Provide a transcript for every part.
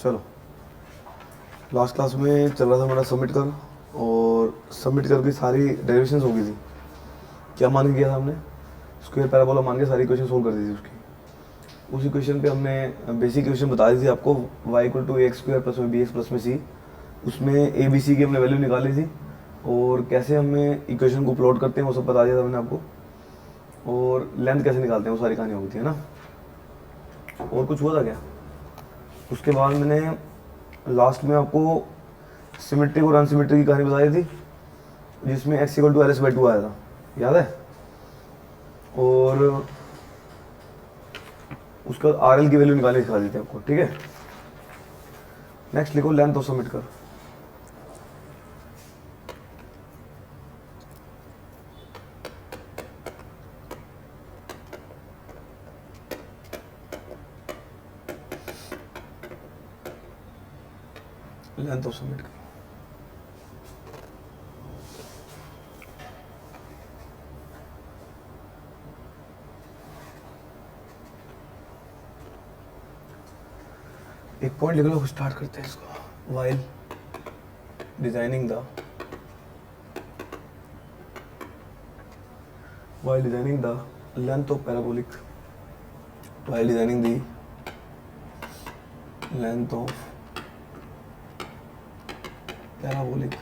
चलो, last class में चल रहा था हमारा सबमिट कर, और सबमिट करके सारी डेरिवेशंस हो गई थी। क्या मान के किया था हमने? स्क्वायर पैराबोला मान के सारी इक्वेशन सोल्व कर दी थी उसकी। उसी क्वेश्चन पे हमने बेसिक इक्वेशन बता दी थी आपको, y equal to X square plus में बी एक्स प्लस में सी। उसमें ए बी सी की हमने वैल्यू निकाली थी, और कैसे हमें इक्वेशन को प्लॉट करते हैं वो सब बता दिया था मैंने आपको, और लेंथ कैसे निकालते हैं वो सारी कहानी हो गई थी, है ना। और कुछ हुआ था क्या? उसके बाद मैंने लास्ट में आपको सिमेट्रिक और अनसिमेट्रिक की कहानी बताई थी, जिसमें x equal to L S by 2 आया था, याद है। और उसका आर एल की वैल्यू निकालनी सिखा दी थी आपको, ठीक है। नेक्स्ट लिखो लेंथ ऑफ सबमिट कर। लेंथ ऑफ सबमिट कर। एक पॉइंट लिख लो, स्टार्ट करते हैं इसको। While designing the length of parabolic, while designing the length of parabolic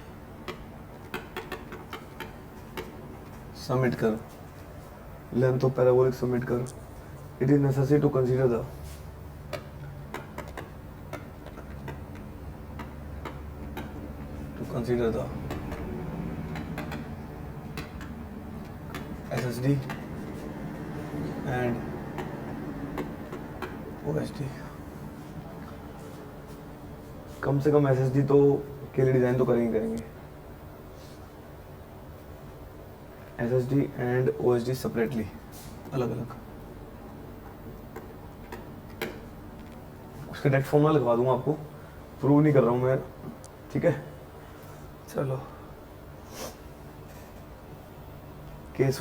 submit कर, length of parabolic submit कर, it is necessary to consider the SSD and OSD। कम से कम SSD तो के लिए डिज़ाइन तो करेंगे। SSD एंड OSD सेपरेटली, अलग अलग। उसके डायरेक्ट फॉर्मूला लगवा दूंगा आपको, प्रूव नहीं कर रहा हूँ मैं, ठीक है। चलो, case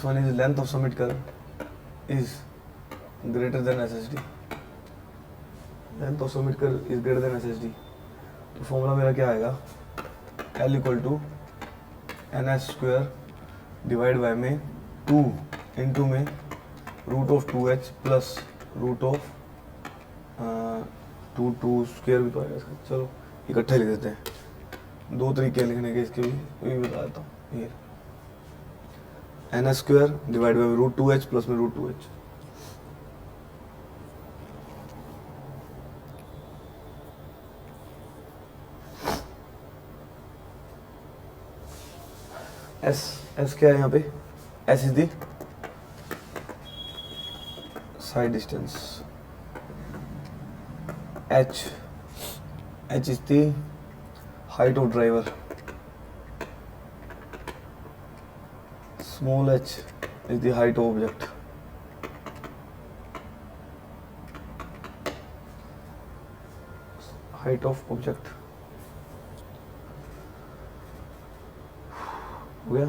one is length of summit curve is greater than SSD। Length of summit curve is greater than SSD, तो फॉर्मूला मेरा क्या आएगा? L equal to NS square divide by में 2 इंटू में root of 2h plus root of 2 square भी तो आएगा इसका। चलो इकट्ठे लिख देते हैं, दो तरीके लिखने के इसके भी बता देता हूँ। ये NS square divide by root 2h plus में रूट 2h। S क्या है यहाँ पे? S is the side distance, H is the height of driver, small h is the height of object, हो गया।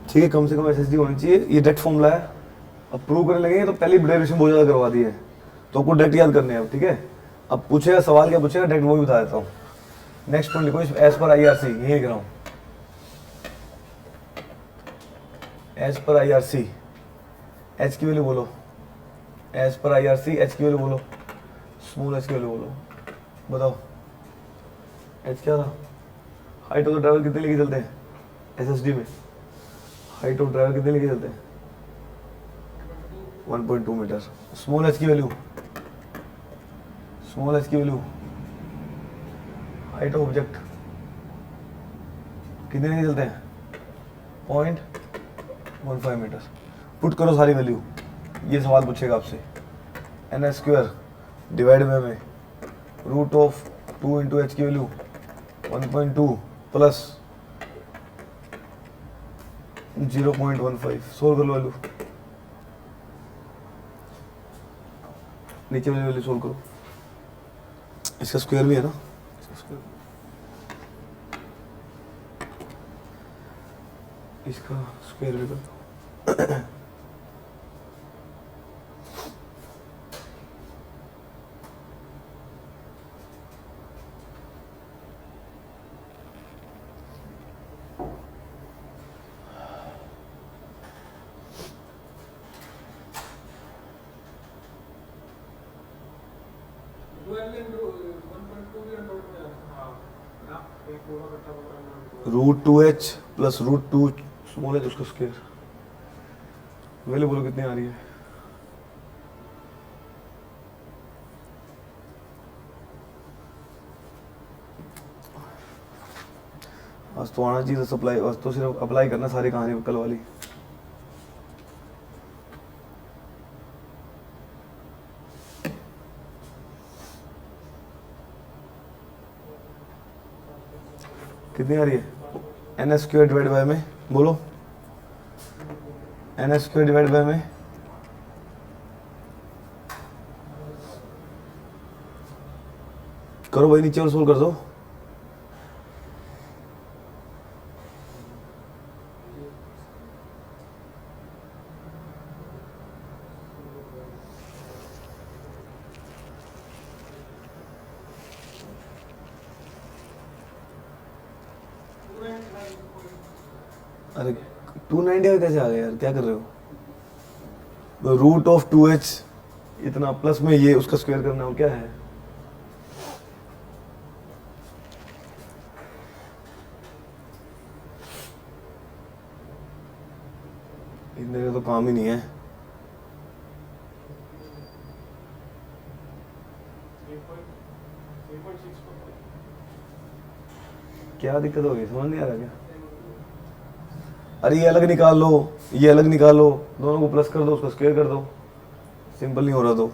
ठीक है, कम से कम SSD होनी चाहिए, ये डायरेक्ट फॉर्मूला है। अब प्रूव करने लगेंगे तो पहली डेरिवेशन बहुत ज़्यादा करवा दी है, तो आपको डायरेक्ट याद करने हैं अब, ठीक है। अब पूछेगा सवाल, क्या पूछेगा डायरेक्ट वो भी बता देता हूँ। नेक्स्ट पॉइंट लिखो, एज पर IRC, यही लिख रहा हूँ, एज पर IRC एच की वैल्यू बोलो, एज पर IRC एच की वैल्यू बोलो, स्मॉल एच की वैल्यू बोलो, बताओ एच क्या था? हाइट ऑफ द ड्राइवर कितने लेके चलते हैं SSD में? हाइट ऑफ ड्राइवर कितने लेके चलते हैं? 1.2 मीटर। स्मॉल एच की वैल्यू, हाइट ऑफ ऑब्जेक्ट कितने लेके चलते हैं? 0.15 मीटर। पुट करो सारी वैल्यू, ये सवाल पूछेगा आपसे। NS स्क्वायर डिवाइड में रूट ऑफ 2 इंटू एच की वैल्यू 1.2 प्लस 0.15, सोल्व कर लो वैल्यू, नीचे वाली वैल्यू सोल्व करो। इसका स्क्वायर भी है ना, इसका स्क्वायर भी कर दो। √2h प्लस √2 स्मॉल एच उसका स्क्वायर। वैल्यू बोलो कितनी आ रही है? आज तो आना चाहिए सप्लाई, बस तो सिर्फ अप्लाई करना सारी कहानी कल वाली। कितनी आ रही है? n² डिवाइड बाय में बोलो, n² डिवाइड बाय में करो भाई, नीचे और सोल्व कर दो। अरे 290 कैसे आ गया यार, क्या कर रहे हो? √2h इतना प्लस में ये उसका स्क्वायर करना हो, क्या है? इतने का तो काम ही नहीं है। क्या दिक्कत होगी, समझ नहीं आ रहा क्या? अरे ये अलग निकाल लो, ये अलग निकालो, दोनों को प्लस कर दो, उसको स्क्वायर कर दो। सिंपल नहीं हो रहा तो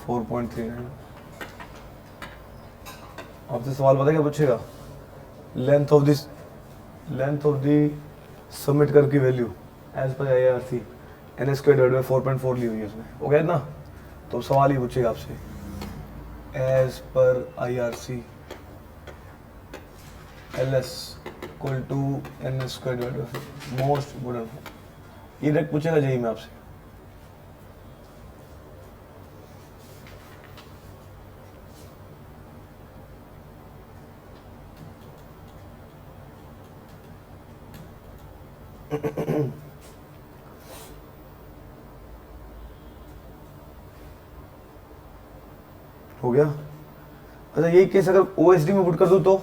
फोर पॉइंट थ्री नाइन। आपसे सवाल पता है क्या पूछेगा? Length of the summit curve की वैल्यू एज पर IRC n² डिवाइड बाय 4.4 ली हुई है उसने, वो कहना। तो सवाल ही पूछेगा आपसे, एज पर IRC LS equal to n² divide by most important, ये डायरेक्ट पूछेगा जेई में आपसे। हो गया? अच्छा यही केस अगर OSD में पुट कर दूं तो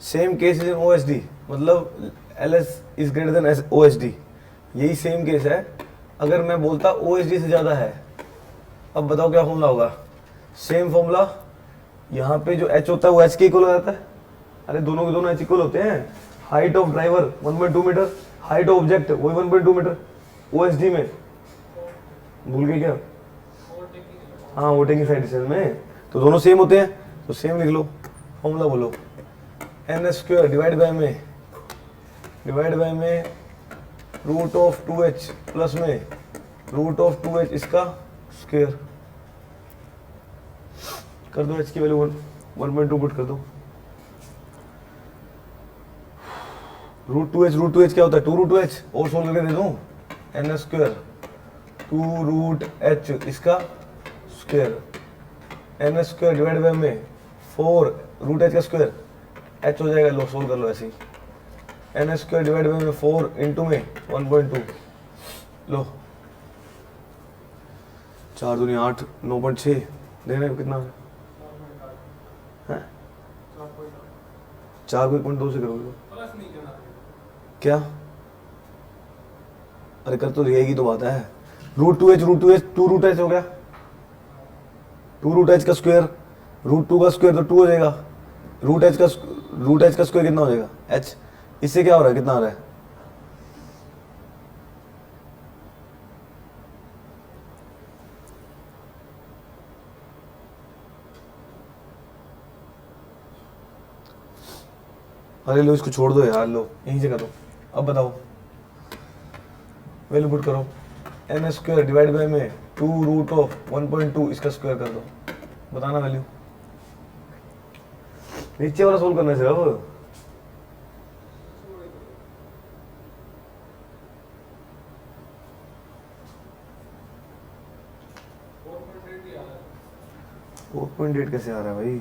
same case is in OSD, मतलब LS is greater then OSD, यही सेम केस है। अगर मैं बोलता OSD से ज्यादा है, अब बताओ क्या फॉर्मूला होगा? सेम फॉर्मूला, यहाँ पे जो H होता है वो H के इक्वल हो जाता है। अरे दोनों के दोनों H इक्वल होते हैं। Height of driver 1.2 metre, height of object वही 1.2 मीटर। OSD में भूल गए क्या? हाँ वोटिंग की साइड डिस्टेंस में तो दोनों सेम होते हैं, तो सेम लिख लो। फॉर्मूला बोलो, n² डिवाइड बाय में √2h प्लस में √2h इसका स्क्वायर कर दो। h की वैल्यू 1.2 पुट कर दो। √2h क्या होता है? 2√2h और सोल्व करके दे दूं, n² 2√h इसका स्क्वायर, n² डिवाइड बाय में 4√h का स्क्वायर, h हो जाएगा, लो सोल्व कर लो ऐसे ही। n² डिवाइड बाय में 4 इंटू में 1.2, लो 4 दूनी 8, 9.6 देख रहे हो कितना है? 4 को 1.2 से करोगे क्या? अरे कर तो दिएगी तो बात है। √2h 2√h हो गया, 2√h का स्क्वायर, √2 का स्क्वायर तो 2 हो जाएगा। √h का स्क्वायर कितना हो जाएगा? h। इससे क्या हो रहा है, कितना आ रहा है? अरे लो इसको छोड़ दो यार, लो यहीं से करो। अब बताओ वैल्यू पुट करो, एन स्क्वायर डिवाइड बाई में 2√1.2 इसका स्क्वायर कर दो, बताना वैल्यू। नीचे वाला सोल्व करना है सिर्फ। फोर पॉइंट एट कैसे आ रहा है भाई?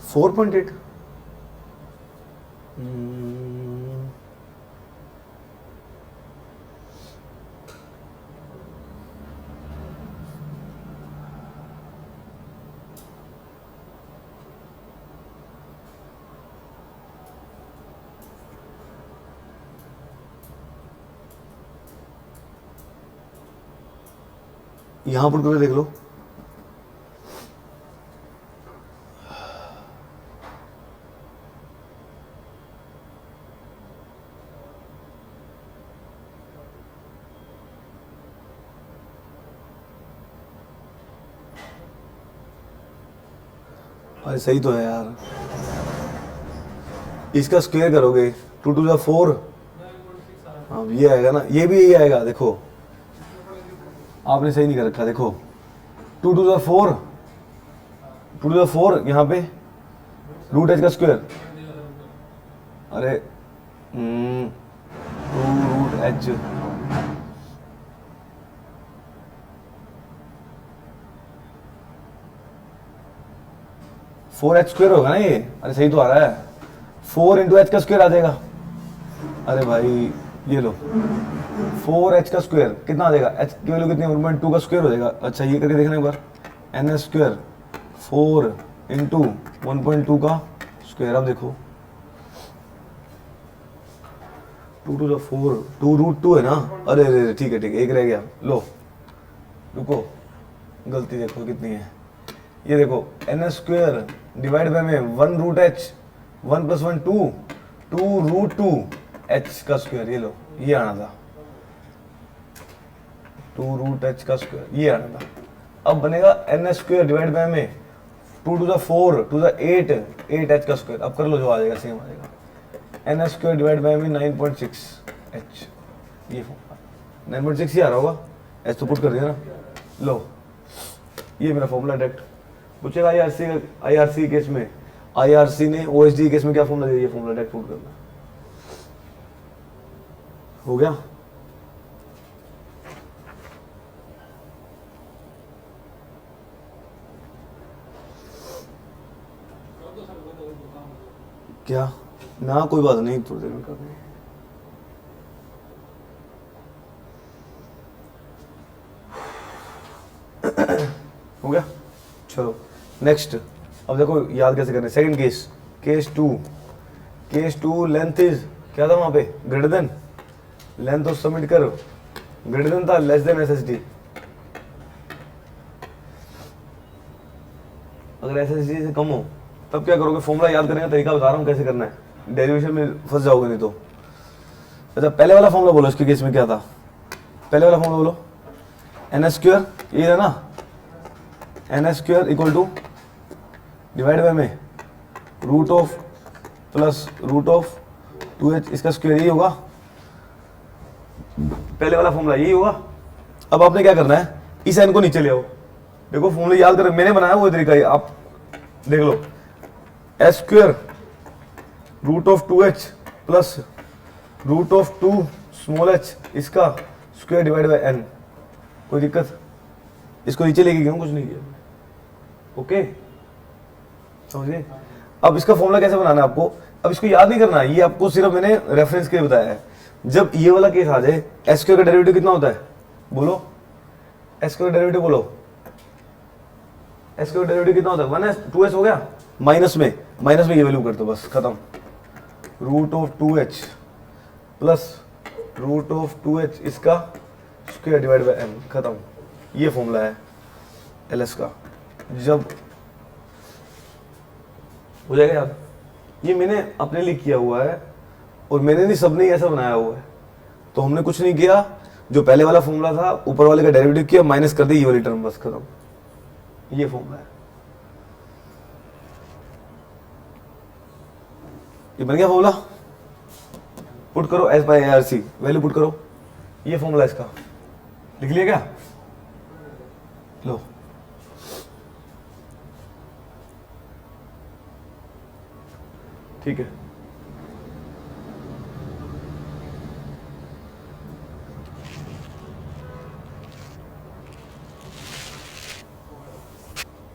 फोर पॉइंट एट यहां पर करके देख लो। अरे सही तो है यार, इसका स्क्वायर करोगे 2 टू द 4, हाँ ये आएगा ना, ये भी यही आएगा। देखो आपने सही नहीं कर रखा, देखो 2 टू द 4, 2 टू द 4 यहाँ पे रूट एच का स्क्वायर, अरे 2√h 4h स्क्वायर होगा ना ये। अरे सही तो आ रहा है, 4 इंटू एच का स्क्वायर आ जाएगा। अरे भाई ये लो 4h का स्क्वायर कितना आ जाएगा, h की वैल्यू कितनी 1.2 का स्क्वायर हो जाएगा। अच्छा ये करके देखना एक बार, एन स्क्वायर 4 इंटू 1.2 का स्क्वायर। अब देखो 2 टू द 4 2√2 है ना। अरे अरे ठीक है एक रह गया, लो रुको गलती देखो कितनी है, ये देखो एन स्क्वायर डिवाइड बाय में 1√h 1 + 1 2 2√2h का स्क्वायर, ये लो ये आना था 2√h का स्क्वायर, ये आना था। अब बनेगा एन स्क्वायर डिवाइड बाय में 2 to the 4 to the 8 8h का स्क्वायर। अब कर लो जो आ जाएगा सेम आ जाएगा, एन स्क्वायर डिवाइड बाय में 9.6h, ये 9.6 ही आ रहा होगा, एच तो पुट कर दिया ना। लो ये मेरा फॉर्मूला डायरेक्ट पूछेगा आईआरसी केस में, आईआरसी ने ओएसडी केस में क्या फॉर्मूला दिया, ये फॉर्मूला डायरेक्ट पुट करना। हो गया? क्या ना, कोई बात नहीं, थोड़ी देर में कर देंगे। हो गया? चलो नेक्स्ट। अब देखो याद कैसे करना है। Second case, case two length is क्या था वहां पे, ग्रेटर देन, लेंथ तो सबमिट करो, ग्रेटर देन था लेस देन एसएसडी। अगर एसएसडी से कम हो तब क्या करोगे, फॉर्मूला याद करने का तरीका बता रहा हूँ कैसे करना है, डेरिवेशन में फंस जाओगे नहीं तो। अच्छा पहले वाला फॉर्मूला बोलो, इसके केस में क्या था, पहले वाला फॉर्मूला बोलो, एन स्क्वायर ये है ना, N square equal to divide by में root of plus root of 2h इसका स्क्वायर, यही होगा पहले वाला फॉर्मूला, यही होगा। अब आपने क्या करना है, इस एन को नीचे ले आओ। देखो फॉर्मूला याद कर, मैंने बनाया वो तरीका है, आप देख लो, S square root of 2h plus root of 2 small h इसका स्क्वायर डिवाइड बाय n। कोई दिक्कत, इसको नीचे लेके गया हूं, कुछ नहीं किया। ओके समझिए। अब इसका फॉर्मूला कैसे बनाना है आपको, अब इसको याद नहीं करना है, ये आपको सिर्फ मैंने रेफरेंस के लिए बताया है। जब ये वाला केस आ जाए, एस स्क्वायर का डेरिवेटिव कितना होता है बोलो, एस स्क्वायर का डेरिवेटिव बोलो, एस स्क्वायर का डेरिवेटिव कितना होता है, 1s 2s हो गया, माइनस में ये वैल्यू कर दो, बस खत्म। Root of 2h plus root of 2h इसका स्क्वायर डिवाइड बाय n, खत्म। ये फॉर्मूला है एलएस का। जब हो जाएगा याद, ये मैंने अपने लिए किया हुआ है और मैंने नहीं, सबने ही ऐसा बनाया हुआ है। तो हमने कुछ नहीं किया, जो पहले वाला फॉर्मूला था ऊपर वाले का डेरिवेटिव किया, माइनस कर दी ये वाली टर्म, बस खत्म। ये फॉर्मूला है, ये बन गया फॉर्मूला। पुट करो S by R C, value put करो, ये फॉर्मूला इसका लिख लिया क्या? लो ठीक है,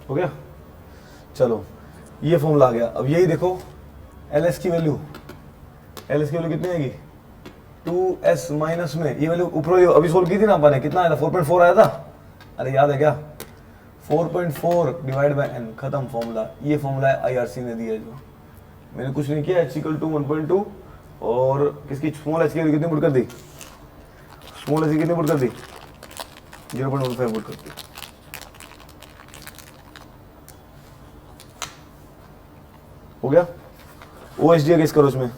हो गया। चलो ये फॉर्मूला आ गया। अब यही देखो एल एस की वैल्यू, एल एस की वैल्यू कितनी आएगी? 2s माइनस में ये वैल्यू ऊपर अभी सोल्व की थी ना अपन ने, कितना आया था? 4.4 आया था, अरे याद है क्या? 4.4 डिवाइड बाय n, खत्म फॉर्मूला। ये फॉर्मूला है आईआरसी ने दिया है, जो मैंने कुछ नहीं किया। h इक्वल टू 1.2 और किसकी स्मॉल h की वैल्यू कितनी पुट कर दी? स्मॉल h की कितनी पुट कर दी? 0.15 पुट कर दी। हो गया। OHD केस करो इसमें,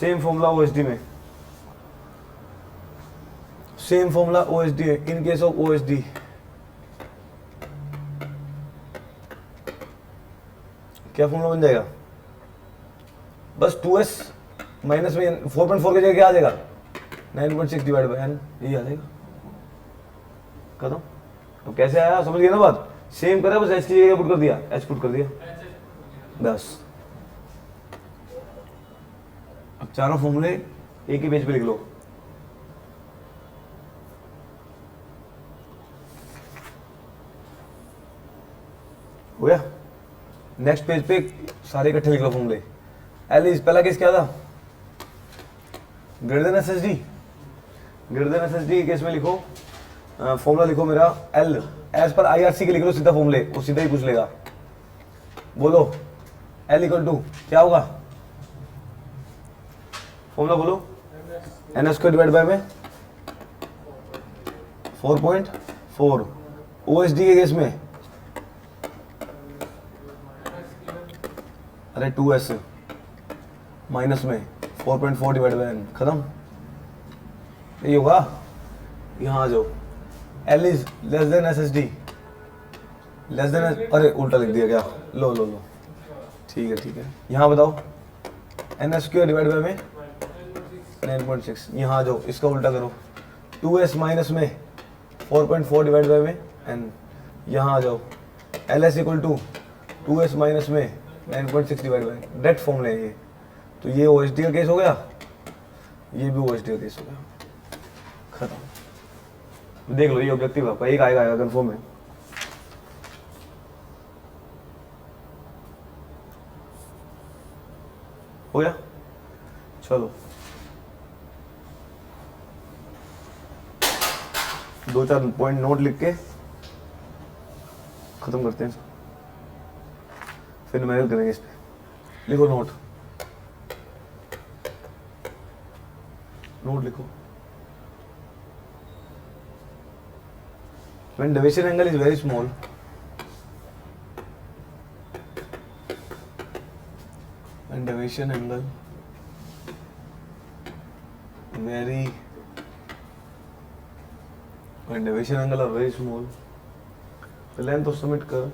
सेम फॉर्मूला OHD में, सेम फॉर्मूला OHD है। इन केस ऑफ OHD क्या फॉर्मूला बन जाएगा? बस 2s माइनस में 4.4 की जगह क्या आ जाएगा? 9.6 डिवाइड बाय n, यही आ जाएगा, खत्म। तो कैसे आया समझ गए ना बात? सेम करा, बस h की जगह पुट कर दिया, h पुट कर दिया, बस। अब चारों फॉर्मूले एक ही पेज पे लिख लो। हो गया। नेक्स्ट पेज पे सारे इकट्ठे लिख लो फॉर्मूले। एल इज, पहला केस क्या था? Greater than SSD, greater than SSD case में लिखो, फॉर्मूला लिखो मेरा एल एज पर आईआरसी के लिख लो सीधा फॉर्मूले, वो सीधा ही पूछ लेगा। बोलो एल इक्वल टू क्या होगा? फॉर्मूला बोलो, एन स्क्वायर डिवाइड बाय में 4.4। ओएसडी के केस में अरे 2s माइनस में 4.4 डिवाइड बाय n, खत्म। यही होगा। यहाँ आ जाओ, L is less than S S D, less than, अरे उल्टा लिख दिया क्या? लो लो लो, ठीक है ठीक है। यहाँ बताओ एन स्क्वायर डिवाइड बाय में 9.6, यहाँ आ जाओ, इसका उल्टा करो, 2s माइनस में 4.4 डिवाइड बाय में n, यहाँ आ जाओ, L S equal to 2s minus में 9.6 डिवाइड बाय, डायरेक्ट फॉर्मूला है ये। तो ये OHD का केस हो गया, ये भी OHD का केस हो गया, खत्म। देख लो ये ऑब्जेक्टिव आपका एक आएगा, आएगा कंफर्म है। हो गया। चलो 2-4 पॉइंट नोट लिख के खत्म करते हैं, फिर न्यूमेरिकल करेंगे इस पे। लिखो नोट, नोट लिखो। When deviation angle is very small, when deviation angle very, when deviation angle are very small, the length of summit curve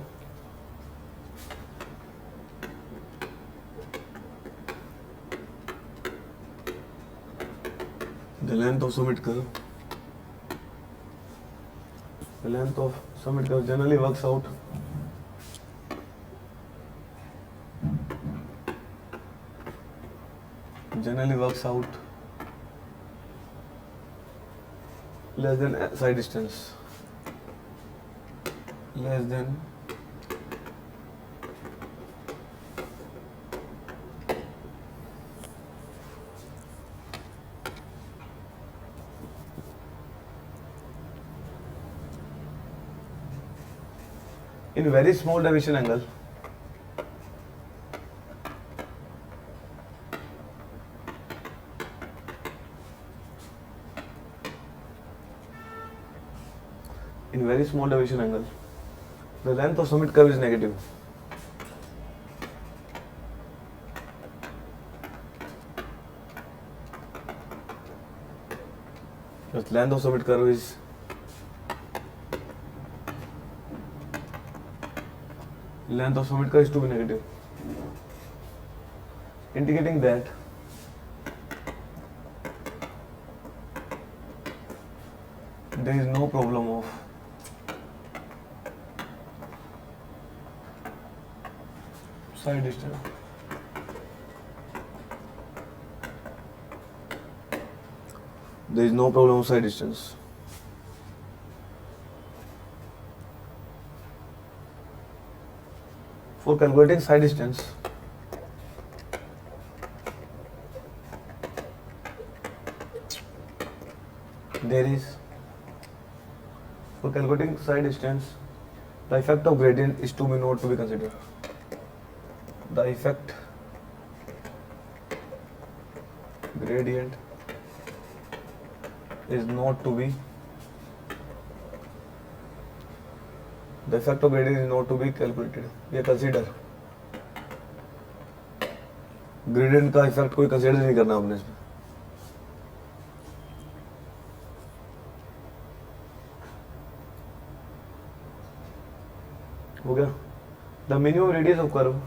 the length of summit curve generally works out less than side distance, less than in very small deviation angle, in very small deviation angle, the length of summit curve is negative. Just length of summit curve is to be negative, indicating that there is no problem of side distance. There is no problem of side distance. For calculating side distance, the effect of gradient is to be not to be considered. The effect gradient is not to be calculated या consider. Gradient का effect कोई consider नहीं करना आपने इसमें. हो गया. The minimum radius of curve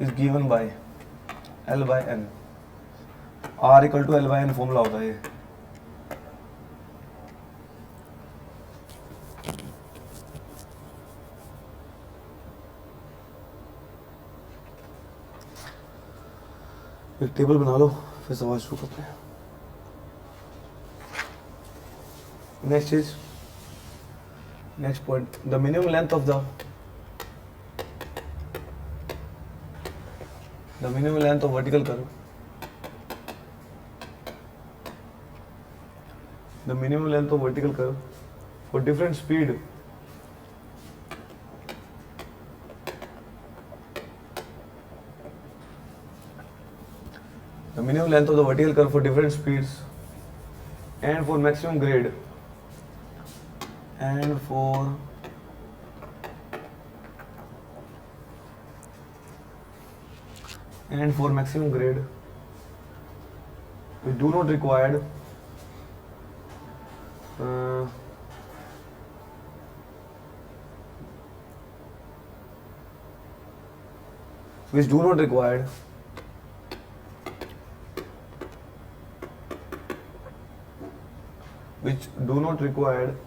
is given by L by N. R equal to L by N formula होता है ये. एक टेबल बना लो फिर सवाल शुरू करते हैं. Next point, the minimum length of vertical curve. The minimum length of vertical curve for different speed speeds and for maximum grade we do not require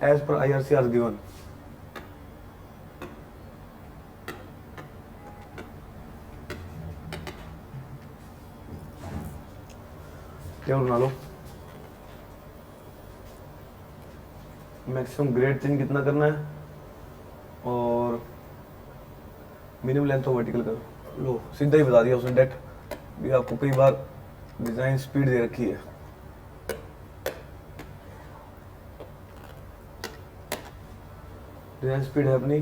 as per IRC as given. Table बना लो. Maximum grade change कितना करना है और minimum length of vertical curve. लो सीधा ही बता दिया उसने डेट भी. आपको कई बार डिजाइन स्पीड दे रखी है. डिजाइन स्पीड है अपनी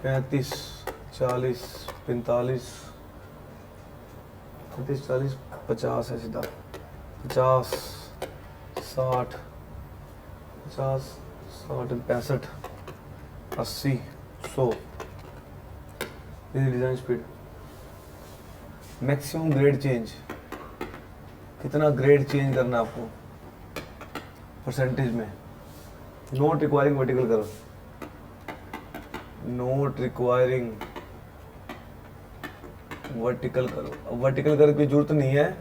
35, 40, 45, 35, 40, 50 है सीधा. 50, 60, 65, 80, 100. Design speed. Maximum grade change कितना ग्रेड चेंज करना है आपको परसेंटेज में. Not requiring vertical curve. अब वर्टिकल कर्व की जरूरत नहीं है.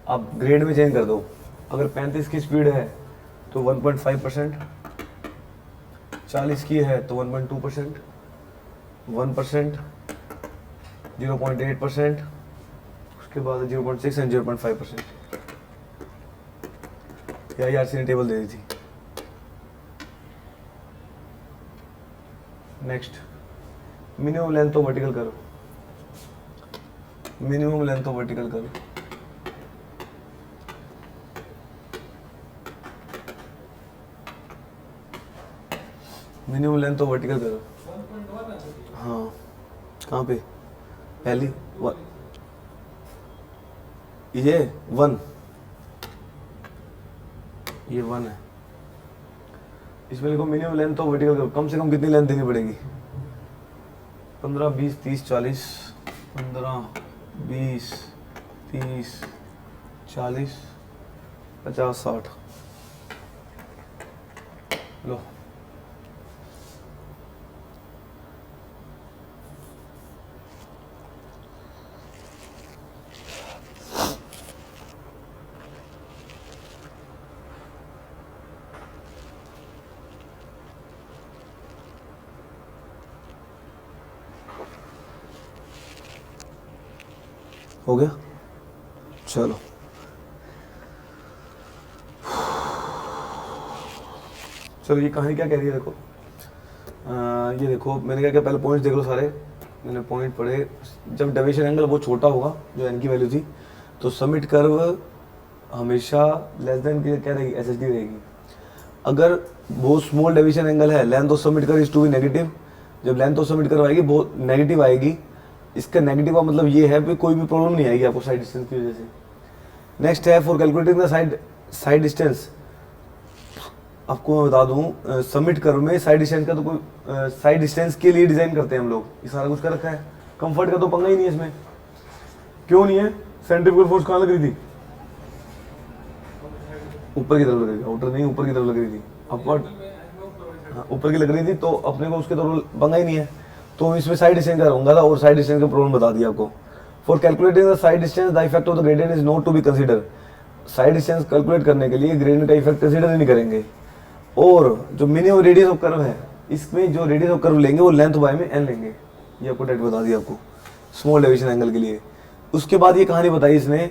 आप ग्रेड में चेंज कर दो. अगर 35 की स्पीड है तो 1.5%, 40 की है तो 1.2%, 1%, 0.8%, उसके बाद 0.6 एंड 0.5%. या IRC ने टेबल दे दी थी. Next, minimum length of vertical curve. Minimum length of vertical curve हाँ कहाँ पे पहली ये 1 है. इसमें लिखो मिनिमम लेंथ तो वर्टिकल कर्व कम से कम कितनी लेंथ देनी पड़ेगी? 15, 20, 30, 40, 15, 20, 30, 40, 50, 60। लो हो गया। चलो चलो ये कहानी क्या कह रही है देखो। ये देखो मैंने क्या किया, पहले पॉइंट्स देख लो सारे। मैंने पॉइंट पढ़े। जब डेविएशन एंगल बहुत छोटा होगा, जो एन की वैल्यू थी, तो समिट कर्व हमेशा लेस देन क्या रहेगी, एस रहेगी। अगर बहुत स्मॉल डेविएशन एंगल है, length of summit curve is to be negative. जब लेंथ ऑफ समिट कर्व आएगी बहुत नेगेटिव आएगी, इसका नेगेटिव का मतलब ये है कि कोई भी प्रॉब्लम नहीं आएगी आपको साइड डिस्टेंस की वजह से। नेक्स्ट है for calculating the side distance. आपको मैं बता दूं, समिट कर्व में साइड डिस्टेंस का तो कोई साइड डिस्टेंस के लिए डिजाइन करते हैं हम लोग, ये सारा कुछ कर रखा है। कंफर्ट का तो पंगा ही नहीं है इसमें। क्यों नहीं है? सेंट्रीफ्यूगल फोर्स कहाँ लग रही थी? ऊपर की तरफ लग रही थी, आउटर नहीं, ऊपर की तरफ लग रही थी, अपवर्ड। हाँ, ऊपर की लग रही थी, तो अपने को उसके तो पंगा ही नहीं है। तो इसमें साइड डिस्टेंस का रहूंगा था और साइड डिस्टेंस का प्रॉब्लम बता दिया आपको। For calculating the side distance the effect of the gradient is not to be consider. Side distance calculate करने के लिए ग्रेडियंट का इफेक्ट कंसीडर नहीं करेंगे। और जो मिनिमम रेडियस ऑफ कर्व है, इसमें जो रेडियस ऑफ कर्व लेंगे वो लेंथ बाय में एन लेंगे। ये आपको डायरेक्ट बता दिया आपको स्मॉल डेविएशन एंगल के लिए। उसके बाद ये कहानी बताई इसने,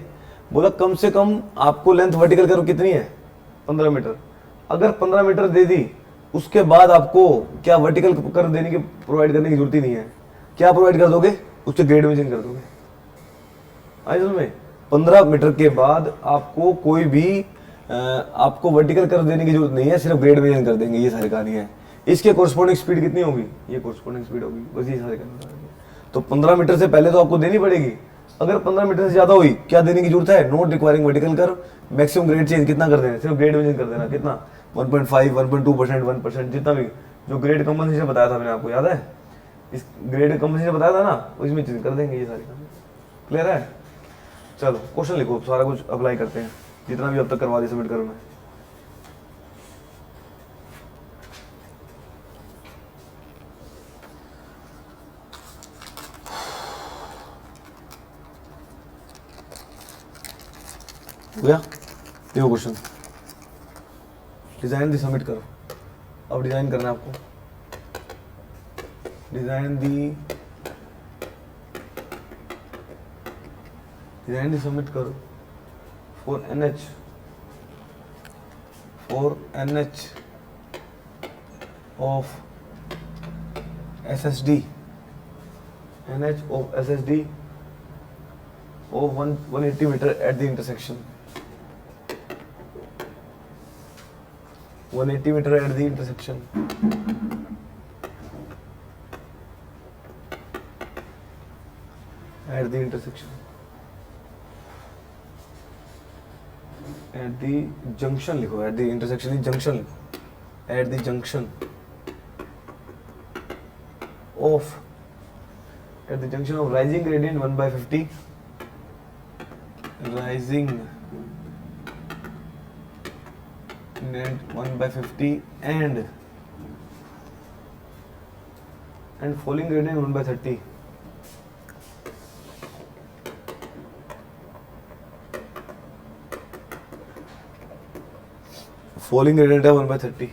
बोला कम से कम आपको लेंथ वर्टिकल कर्व कितनी है? 15 मीटर। अगर 15 मीटर दे दी, उसके बाद आपको क्या वर्टिकल कर्व देने की प्रोवाइड करने की जरूरत ही नहीं है। क्या प्रोवाइड कर दोगे? उसके ग्रेड में चेंज कर दोगे। आई में 15 मीटर के बाद आपको कोई भी आपको वर्टिकल कर्व देने की जरूरत नहीं है, सिर्फ ग्रेड में चेंज कर देंगे। ये सारी कहानी है। इसके कोरस्पोंडिंग स्पीड कितनी होगी? ये कोरस्पोंडिंग स्पीड होगी, बस ये सारी कहानी। तो 15 मीटर से पहले तो आपको देनी पड़ेगी। अगर 15 मीटर से ज्यादा हुई, क्या देने की जरूरत है? Not requiring vertical curve, maximum grade change कितना कर देना? सिर्फ ग्रेड में चेंज कर देना। कितना? 1.5, 1.2%, 1%, जितना भी जो ग्रेड कंपनसेशन बताया था मैंने आपको, याद है? इस ग्रेड कंपनसेशन बताया था ना, उसमें चेंज कर देंगे। ये सारी कहानी क्लियर है? चलो क्वेश्चन लिखो, सारा कुछ अप्लाई करते हैं, जितना भी अब तक करवा दिया सबमिट करो। मैं हो गया। देखो क्वेश्चन, डिजाइन दी सबमिट करो। अब डिजाइन करना है आपको। डिजाइन दी सबमिट करो for NH of SSD of 180 meter at the intersection. 180 meter at the intersection. At the intersection. At the junction लिखो, at the intersection is junction लिखो। At the junction of rising gradient 1/50, rising gradient 1/50 and falling gradient 1/30. Falling gradient है 1/30।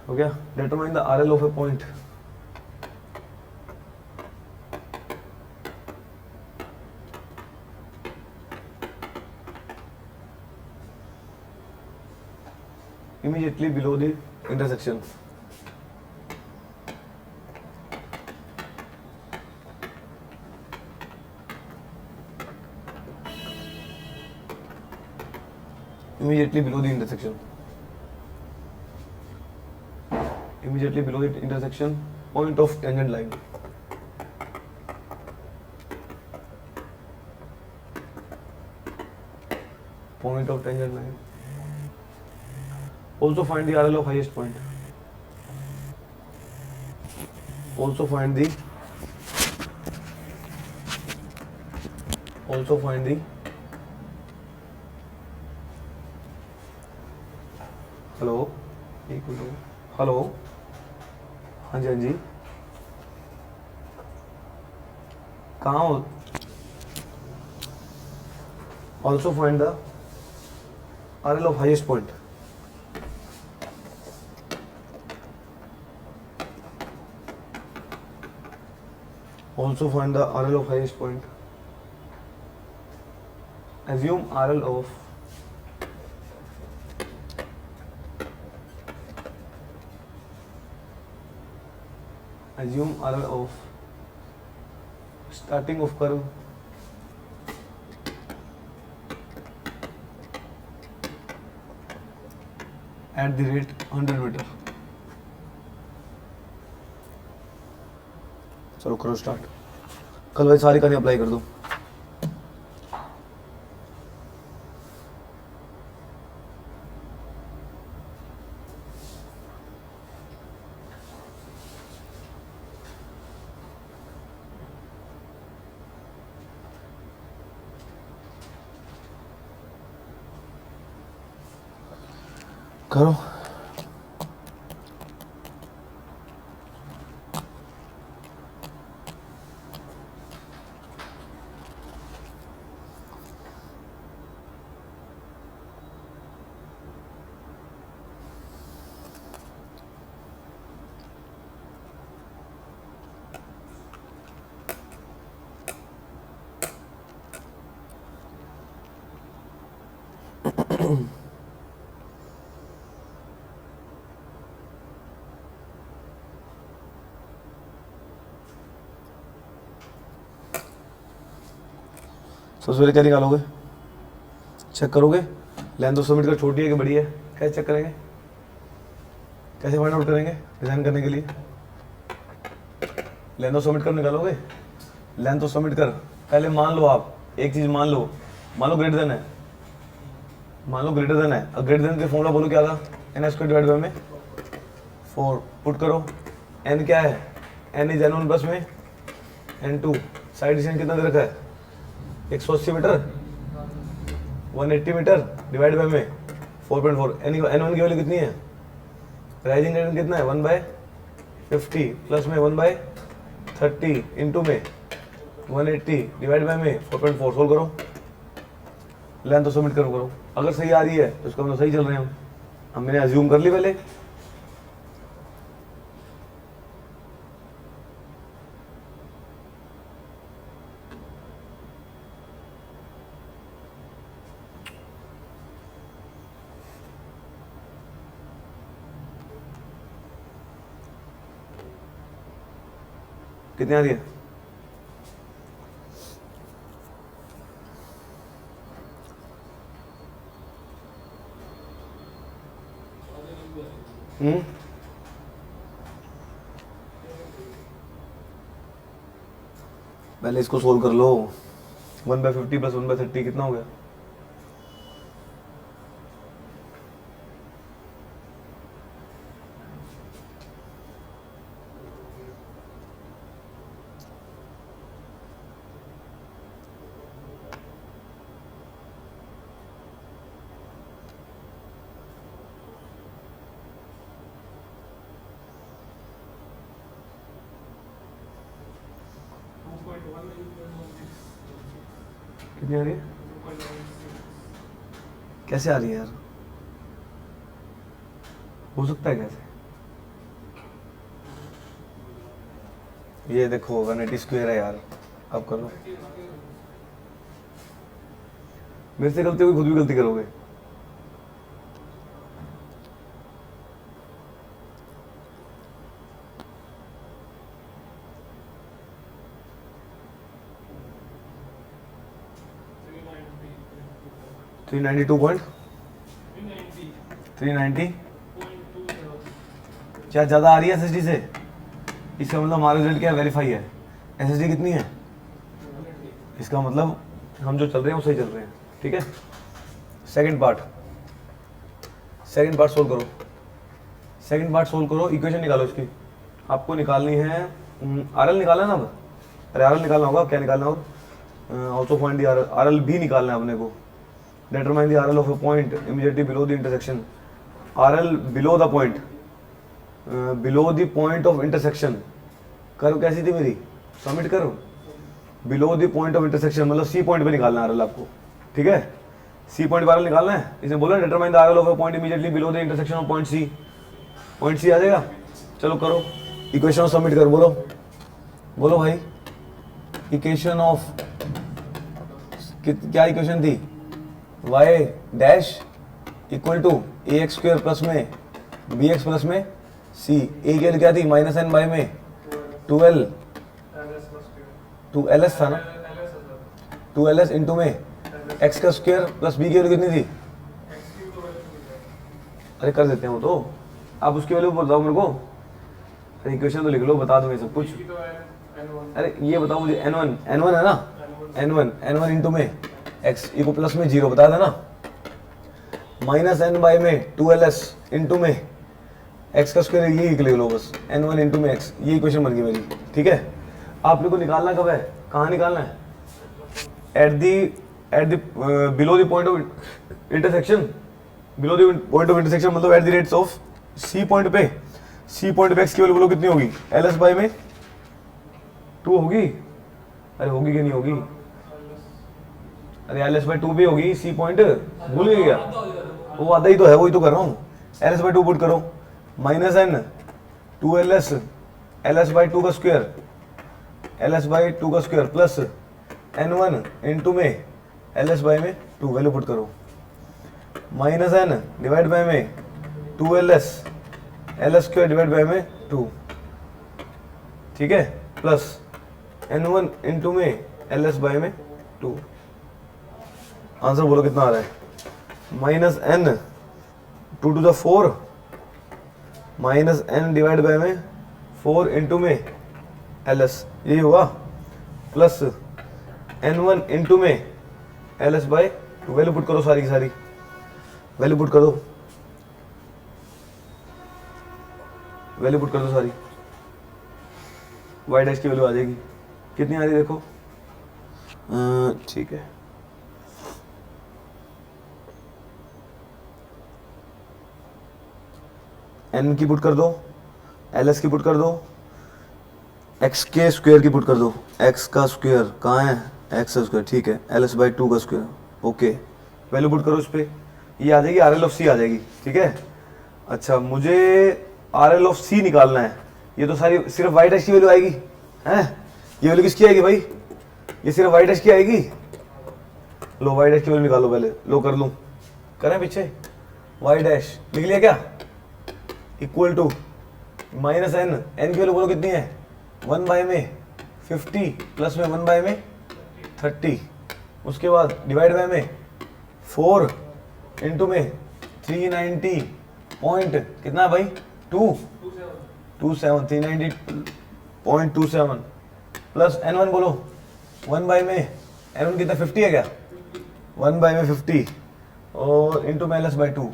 हो गया। Determine the RL of a point. Immediately below the intersection. Immediately below the intersection. Immediately below the intersection, point of tangent line. Point of tangent line. Also find the RL of highest point, also find the hello, एक minute, hello, हाँ जी हाँ जी, कहाँ हो? Also find the RL of highest point, also find the RL of highest point, assume RL of starting of curve at the rate 100 metre. चलो करो start. कल भाई सारी कहानी अप्लाई कर दो। करो। सबसे पहले क्या निकालोगे? चेक करोगे लेंथ 200 मीटर छोटी है कि बड़ी है? कैसे चेक करेंगे? कैसे फाइंड आउट करेंगे डिज़ाइन करने के लिए? लेंथ 200 मीटर निकालोगे। लेंथ 200 मीटर पहले मान लो, आप एक चीज़ मान लो ग्रेटर देन है, मान लो ग्रेटर देन है। अब ग्रेटर देन के फॉर्मूला बोलो क्या था? n² डिवाइड बाय में 4 पुट करो। n क्या है? n इज n1 प्लस में n2। साइड डिस्टेंस कितना दे रखा है? 180 मीटर, 180 मीटर डिवाइड बाय में 4.4। n1 की वैल्यू कितनी है? राइजिंग रेट कितना है? 1/50 प्लस में 1/30 इंटू में 180 डिवाइड बाय में 4.4। सोल्व करो, लेंथ तो सबमिट करो। अगर सही आ रही है तो इसका मतलब सही चल रहे हैं हम मैंने अज्यूम कर ली पहले। कितनी आ रही है? पहले इसको सोल्व कर लो। 1/50 प्लस 1/30 कितना हो गया? कितनी आ रही है? कैसे आ रही है यार? हो सकता है कैसे? ये देखो 180² है यार। अब कर लो। मेरे से गलती होगी, खुद भी गलती करोगे। $390 क्या ज़्यादा आ रही है SSD से? इसका मतलब हमारा रिजल्ट क्या है? वेरीफाई है। SSD कितनी है? इसका मतलब हम जो चल रहे हैं वो सही चल रहे हैं। ठीक है। सेकंड सेकंड पार्ट सोल्व करो, सेकंड पार्ट सोल्व करो, इक्वेशन निकालो इसकी। आपको निकालनी है आरएल निकालना है ना अब, अरे आरएल निकालना होगा, क्या निकालना होगा, also find the RL, RL भी निकालना है अपने को। Determine the RL of a point immediately below the intersection, RL below the point, below the point of intersection. करो कैसी थी मेरी, सबमिट करो, below the point of intersection मतलब सी पॉइंट पे निकालना है आरएल आपको, ठीक है, सी पॉइंट पे आरएल निकालना है। इसने बोला determine the RL of a point immediately below the intersection of point C, point C आ जाएगा। चलो करो इक्वेशन सबमिट कर, बोलो बोलो भाई, इक्वेशन ऑफ क्या इक्वेशन थी, Y dash equal to A X square plus में बी एक्स प्लस में सी, ए की वैल्यू क्या थी माइनस एन बाई में 2l, 2ls था ना, 2ls इंटू में एक्स का स्क्वायर प्लस बी की वैल्यू कितनी थी, अरे कर देते हैं वो तो, आप उसकी वैल्यू बताओ मेरे को, अरे इक्वेशन तो लिख लो, बता दूंगा सब कुछ। अरे ये बताओ मुझे n1 है ना, n1 इंटू में x इको प्लस में 0 बता देना, माइनस n बाई में 2ls इंटू में x का स्क्वायर, ये लिख लो बस, n1 इंटू में x, ये इक्वेशन बन गई मेरी, ठीक है। आप लोग को निकालना कब है, कहाँ निकालना है, at the below the point of intersection, below the point of intersection मतलब at the rates of C point पे, सी पॉइंट पे एक्स की वैल्यू बोलो कितनी होगी, एल एस बाई में 2 होगी, अरे होगी कि नहीं होगी, अरे एल एस बाई 2 भी होगी, सी पॉइंट भूल गए क्या, वो आधा ही तो है, वही तो कर रहा हूँ, एल एस बाई 2 पुट करो, minus N 2ls L S by 2 का स्क्वायर, एल एस बाई 2 का स्क्वायर प्लस n1 इंटू में एल एस बाई में 2, वैल्यू पुट करो, माइनस एन डिवाइड बाई में 2ls L square divide by में 2, ठीक है, प्लस n1 इंटू में एल एस बाई में 2। आंसर बोलो कितना आ रहा है, minus n 2 to the 4 minus n divide by में 4 इंटू में एल एस, यही हुआ, प्लस n1 इंटू में L S by 2, value put करो सारी की सारी, वैल्यू पुट कर दो, वैल्यू पुट कर दो सारी, वाई डैश की वैल्यू आ जाएगी, कितनी आ रही देखो, ठीक है, एन की पुट कर दो, एल एस की पुट कर दो, एक्स के स्क्वायर की पुट कर दो, एक्स का स्क्वायर कहाँ है, एक्स का स्क्वायर, ठीक है, एल एस बाई 2 का स्क्वायर, ओके, वैल्यू पुट करो इस पे, ये आ जाएगी, आर एल ऑफ सी आ जाएगी, ठीक है। अच्छा मुझे आर एल ऑफ सी निकालना है, ये तो सारी सिर्फ वाई डैश की वैल्यू आएगी, हैं, ये वैल्यू किसकी आएगी भाई, ये सिर्फ वाई डैश की आएगी, लो वाई डैश की वैल्यू निकालो पहले, लो कर लूँ, करें पीछे, वाई डैश लिख लिया क्या, equal to minus N, N की वैल्यू बोलो कितनी है, 1 बाई में 50 प्लस में 1 बाई में 30, उसके बाद डिवाइड बाई में 4 इंटू में 390 पॉइंट कितना है भाई 227 390.27 प्लस n1 बोलो 1 बाई में n1 कितना 50 है क्या, 1 बाई में 50 और इंटू में L S by 2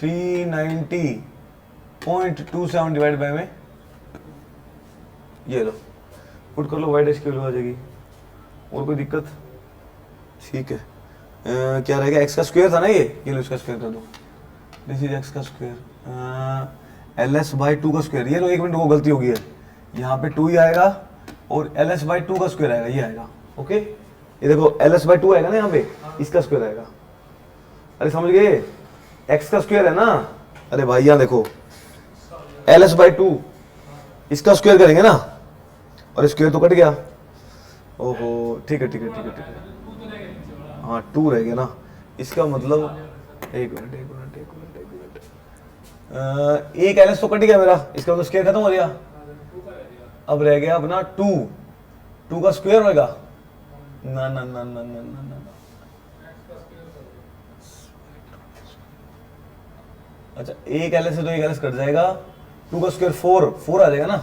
390.27 divide by में, ये लो पुट कर लो, वाई डैश की वैल्यू आ जाएगी, और कोई दिक्कत, ठीक है। क्या रहेगा, एक्स का स्क्वायर था ना ये लो इसका स्क्वायर कर दो, दिस इज एक्स का स्क्वायर, एल एस बाई 2 का स्क्वायर, ये लो 1 मिनट को गलती होगी है, यहाँ पे 2 ही आएगा और एल एस बाई 2 का स्क्वायर आएगा, ये आएगा, ओके, ये देखो एल एस बाई 2 आएगा ना यहाँ पे, इसका स्क्वायर आएगा, अरे समझ गए, एक्स का स्क्वायर है ना, अरे भाई यहाँ देखो एल एस बाई 2 इसका स्क्वायर करेंगे ना, और स्क्वायर तो कट गया, ओहो ठीक है ठीक है ठीक है ठीक है, हाँ 2 रह गया ना, इसका मतलब एक मिनट एक एल एस तो कट गया मेरा, इसका मतलब स्क्वायर खत्म हो गया, अब रह गया अपना 2 का स्क्वायर होगा, ना ना ना ना ना ना ना, अच्छा एक एल एस से तो एक एल एस कट जाएगा, 2 का स्क्वायर 4 आ जाएगा ना,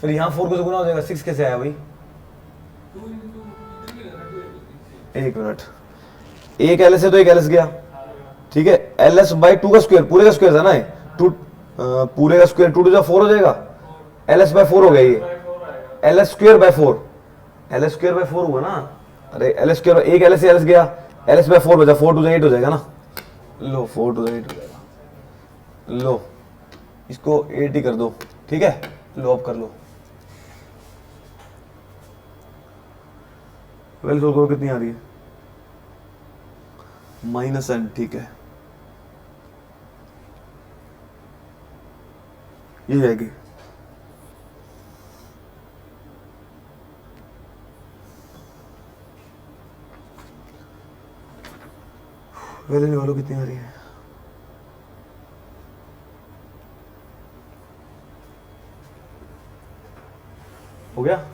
फिर यहाँ 4 को से गुना हो जाएगा, 6 कैसे आया भाई, एक मिनट, एक एल एस से तो एक एल एस गया, ठीक है, एल एस बाई 2 का स्क्वायर, पूरे का स्क्वायर था ना ये, टू पूरे का स्क्वायर 2 टू जा 4 हो जाएगा, एल एस बाई 4 हो गया ये, L S square by 4, L S square by 4 हुआ ना, अरे एल एस स्क्वायर, एक एल एस गया, एल एस बाई 4 बचा, 4 टू जा 8 हो जाएगा ना, लो 4 टू जा 8 हो जाएगा, लो इसको 8 ही कर दो, ठीक है, लो अब कर लो, वैल्यू सोल्व करो कितनी आ रही है, -n, ठीक है, ये जाएगी, वैल्यू निकालो कितनी आ रही है, हो गया,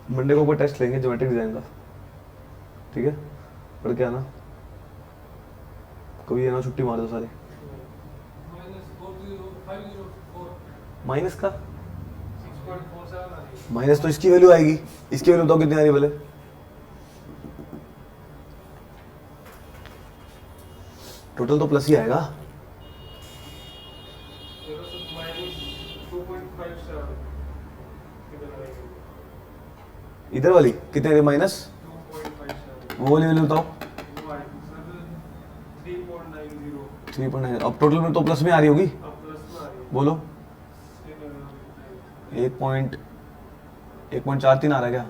मंडे को कोई टेस्ट लेंगे ज्योमेट्रिक डिजाइन का, ठीक है, पढ़ के आना, कभी आना छुट्टी मार दो सारे, माइनस का माइनस तो इसकी वैल्यू आएगी, इसकी वैल्यू बताओ कितनी आ रही है पहले, टोटल तो प्लस ही आएगा, इधर वाली कितने दे माइनस, वो वाली वैल्यू बताओ, 3.9, अब टोटल में तो प्लस में आ रही होगी, बोलो 1.43 आ रहा है क्या,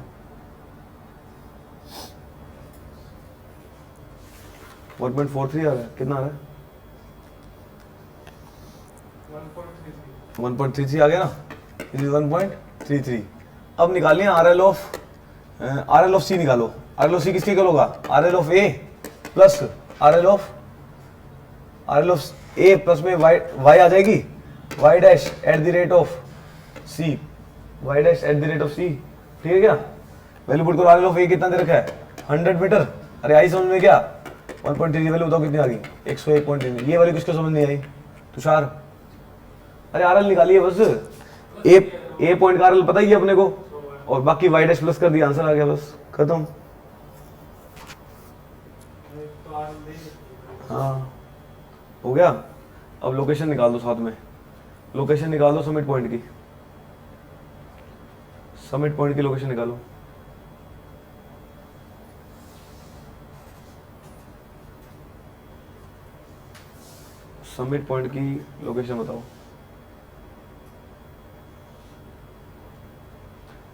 1.43 आ रहा है, कितना आ रहा है, 1.33 आ गया ना, 1.33, अब निकालिए आर एल ऑफ सी निकालो, आर एल ऑफ सी किसके निकालोगा, R L of A plus R L of A plus में वाई आ जाएगी, Y dash at the rate of C, Y dash at the rate of C, ठीक है क्या, value put करो, R L of A कितना दे रखा है 100 मीटर, अरे आई समझ में क्या, 1.3 वैल्यू बताओ कितनी आ गई, 101.3, ये वाली किसको समझ नहीं आई, तुषार, अरे आर एल निकालिए बस, ए पॉइंट का आर एल पता ही है अपने को, और बाकी वाई डैश प्लस कर दिया, आंसर आ गया, बस खत्म, हाँ हो गया, अब लोकेशन निकाल दो साथ में, लोकेशन निकाल दो समिट पॉइंट की, समिट पॉइंट की लोकेशन निकालो, समिट पॉइंट की लोकेशन बताओ,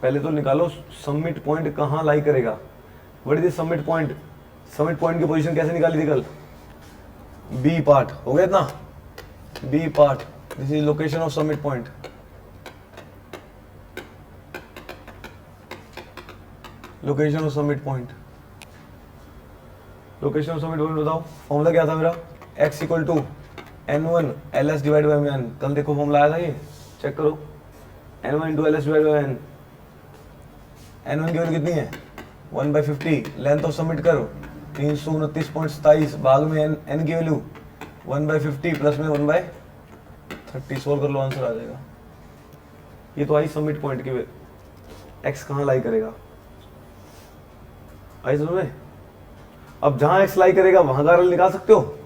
पहले तो निकालो समिट पॉइंट कहाँ लाई करेगा, what is summit point, summit point की पोजीशन कैसे निकाली थी कल, बी पार्ट, हो गया इतना, B part, this is location of summit point, location of summit point, location of summit point बताओ, फॉर्मूला क्या था मेरा, x equal to n1 ls divide by n, कल देखो फॉर्मूला आया था ये, चेक करो, n1 into ls divide by n, n1 की वैल्यू कितनी है 1/50, लेंथ ऑफ सबमिट करो 329.27, भाग में n की वैल्यू 1/50 प्लस में 1/30, सोल्व कर लो, आंसर आ जाएगा, ये तो आई सबमिट पॉइंट की, x कहाँ लाई करेगा, आई समझ में, अब जहां x लाई करेगा वहां का RL निकाल सकते हो,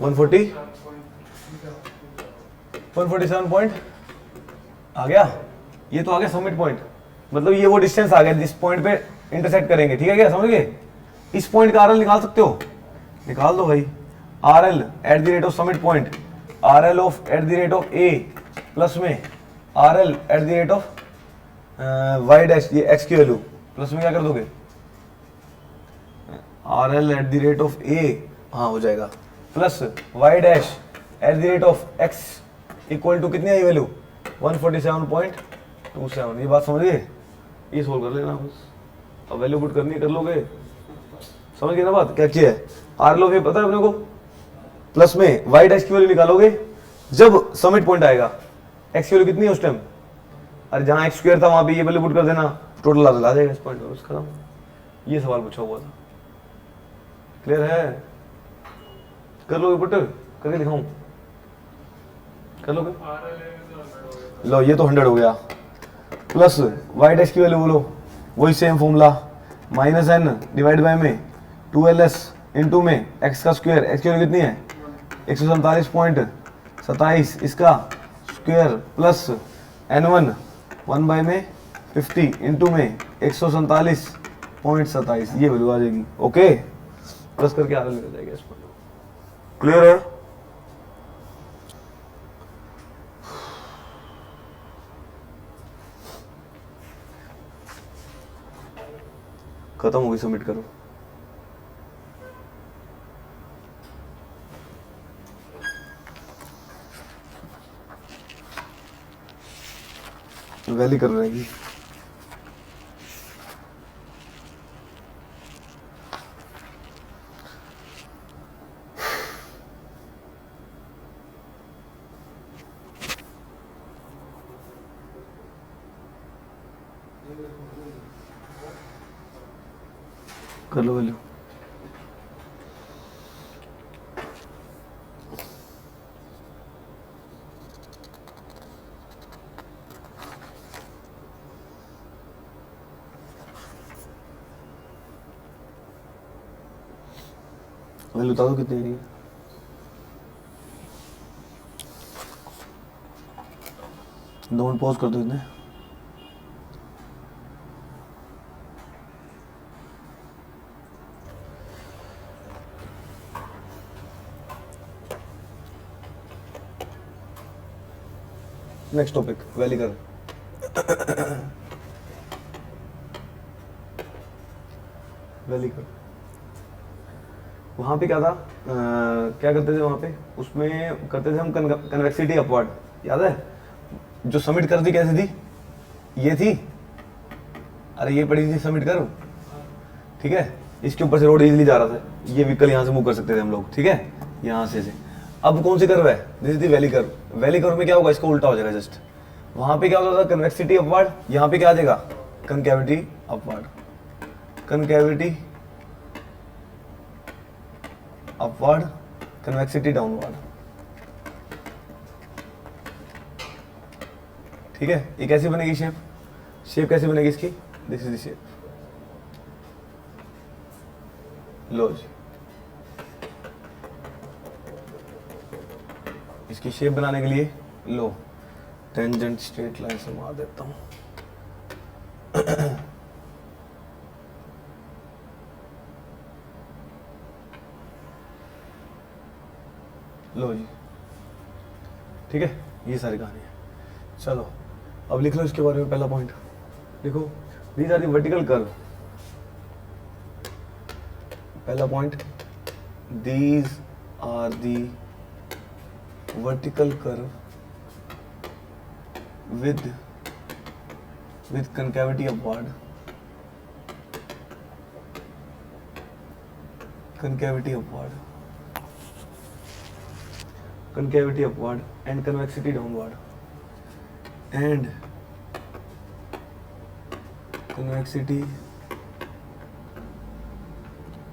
वन 147 पॉइंट आ गया, ये तो आ गया सबमिट पॉइंट, मतलब ये वो डिस्टेंस आ गया जिस पॉइंट पे इंटरसेक्ट करेंगे, ठीक है क्या, समझ गए, इस पॉइंट का RL निकाल सकते हो, निकाल दो भाई, RL at the rate of submit point, RL of at the rate of A plus में RL at the rate of y dash, ये x की वैल्यू प्लस में क्या कर दोगे, RL at the rate of A, हाँ हो जाएगा, plus y dash at the rate of x equal to कितनी आई वैल्यू 147.27, ये बात समझ गए, ये सोल्व कर लेना बस, अब वैल्यू पुट करनी कर लोगे, समझ गए ना बात, क्या किया है? आर लो पता है अपने को, प्लस में वाई डैश की वैल्यू निकालोगे जब समिट पॉइंट आएगा। एक्स की वैल्यू कितनी है उस टाइम? अरे जहां एक्स स्क्वायर था वहां पे ये वैल्यू पुट कर देना, टोटल आ जाएगा इस पॉइंट पर, बस खत्म। ये सवाल पूछा हुआ था, क्लियर है? कर लोगे पुट, करके दिखाऊं? कर लोगे? लो ये तो 100 हो गया, प्लस वाई डैश की वैल्यू बोलो, वही same formula, minus N divide by में 2ls इंटू में एक्स का स्क्वायर, एक्स की वैल्यू कितनी है 147.27, इसका स्क्वायर प्लस n1 1 बाय में 50 इंटू में 147.27, ये वैल्यू आ जाएगी। ओके, प्लस करके आगे ले जाएगा इस पर, क्लियर है? खत्म हो गई, सबमिट करो। वैली कर रहेगी। कर लो वैल्यू। वैल्यू बता दो कितनी है? 2 मिनट पॉज कर दो इतने। नेक्स्ट टॉपिक, वैली कर। वैली कर। वहां पे क्या था, क्या करते थे वहां पे? उसमें करते थे हम कन्वेक्सिटी अपवर्ड, याद है? जो सबमिट कर दी कैसे थी? ये थी, अरे ये पड़ी थी सबमिट कर, ठीक है? इसके ऊपर से रोड इजीली जा रहा था, ये व्हीकल यहाँ से मूव कर सकते थे हम लोग, ठीक है? यहाँ से अब कौन सी कर्व है? दिस थी वैली कर्व। वैली कर्व में क्या होगा, इसका उल्टा हो जाएगा जस्ट। वहां पे क्या होता था, कन्वेक्सिटी अपवर्ड, यहाँ पे क्या आ जाएगा, कनकैविटी अपवर्ड। कनकैविटी अपवर्ड, कन्वेक्सिटी डाउनवर्ड, ठीक है? ये कैसी बनेगी शेप? शेप कैसी बनेगी इसकी? This is the shape. लो जी, इसकी शेप बनाने के लिए लो टेंजेंट स्ट्रेट लाइन से मार देता हूं। लो जी, ठीक है? ये सारी कहानी है। चलो अब लिख लो इसके बारे में। पहला पॉइंट देखो, these are the vertical curve. पहला point, these are the vertical curve with concavity upward, concavity upward and convexity downward, and convexity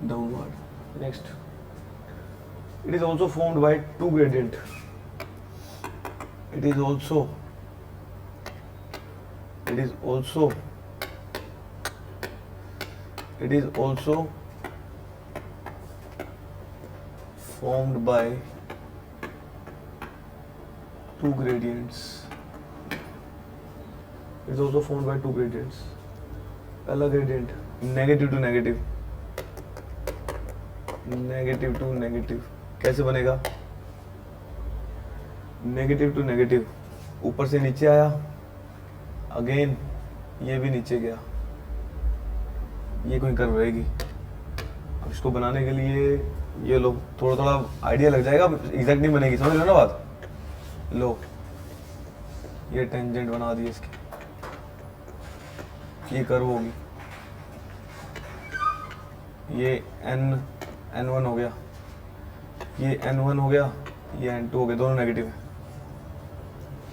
downward. Next, it is also formed by two gradient. It is also formed by two gradients. It is also formed by two gradients. पहला gradient negative to negative, negative to negative कैसे बनेगा? negative to negative, ऊपर से नीचे आया, again ये भी नीचे गया, ये कोई कर्व रहेगी। अब इसको बनाने के लिए ये लो, थोड़ा थोड़ा आइडिया लग जाएगा, एग्जैक्ट नहीं बनेगी, समझ लो ना बात। लो ये टेंजेंट बना दी इसकी, ये कर्व होगी, ये n1 हो गया, ये n1 हो गया, ये n2 हो गया, दोनों नेगेटिव है,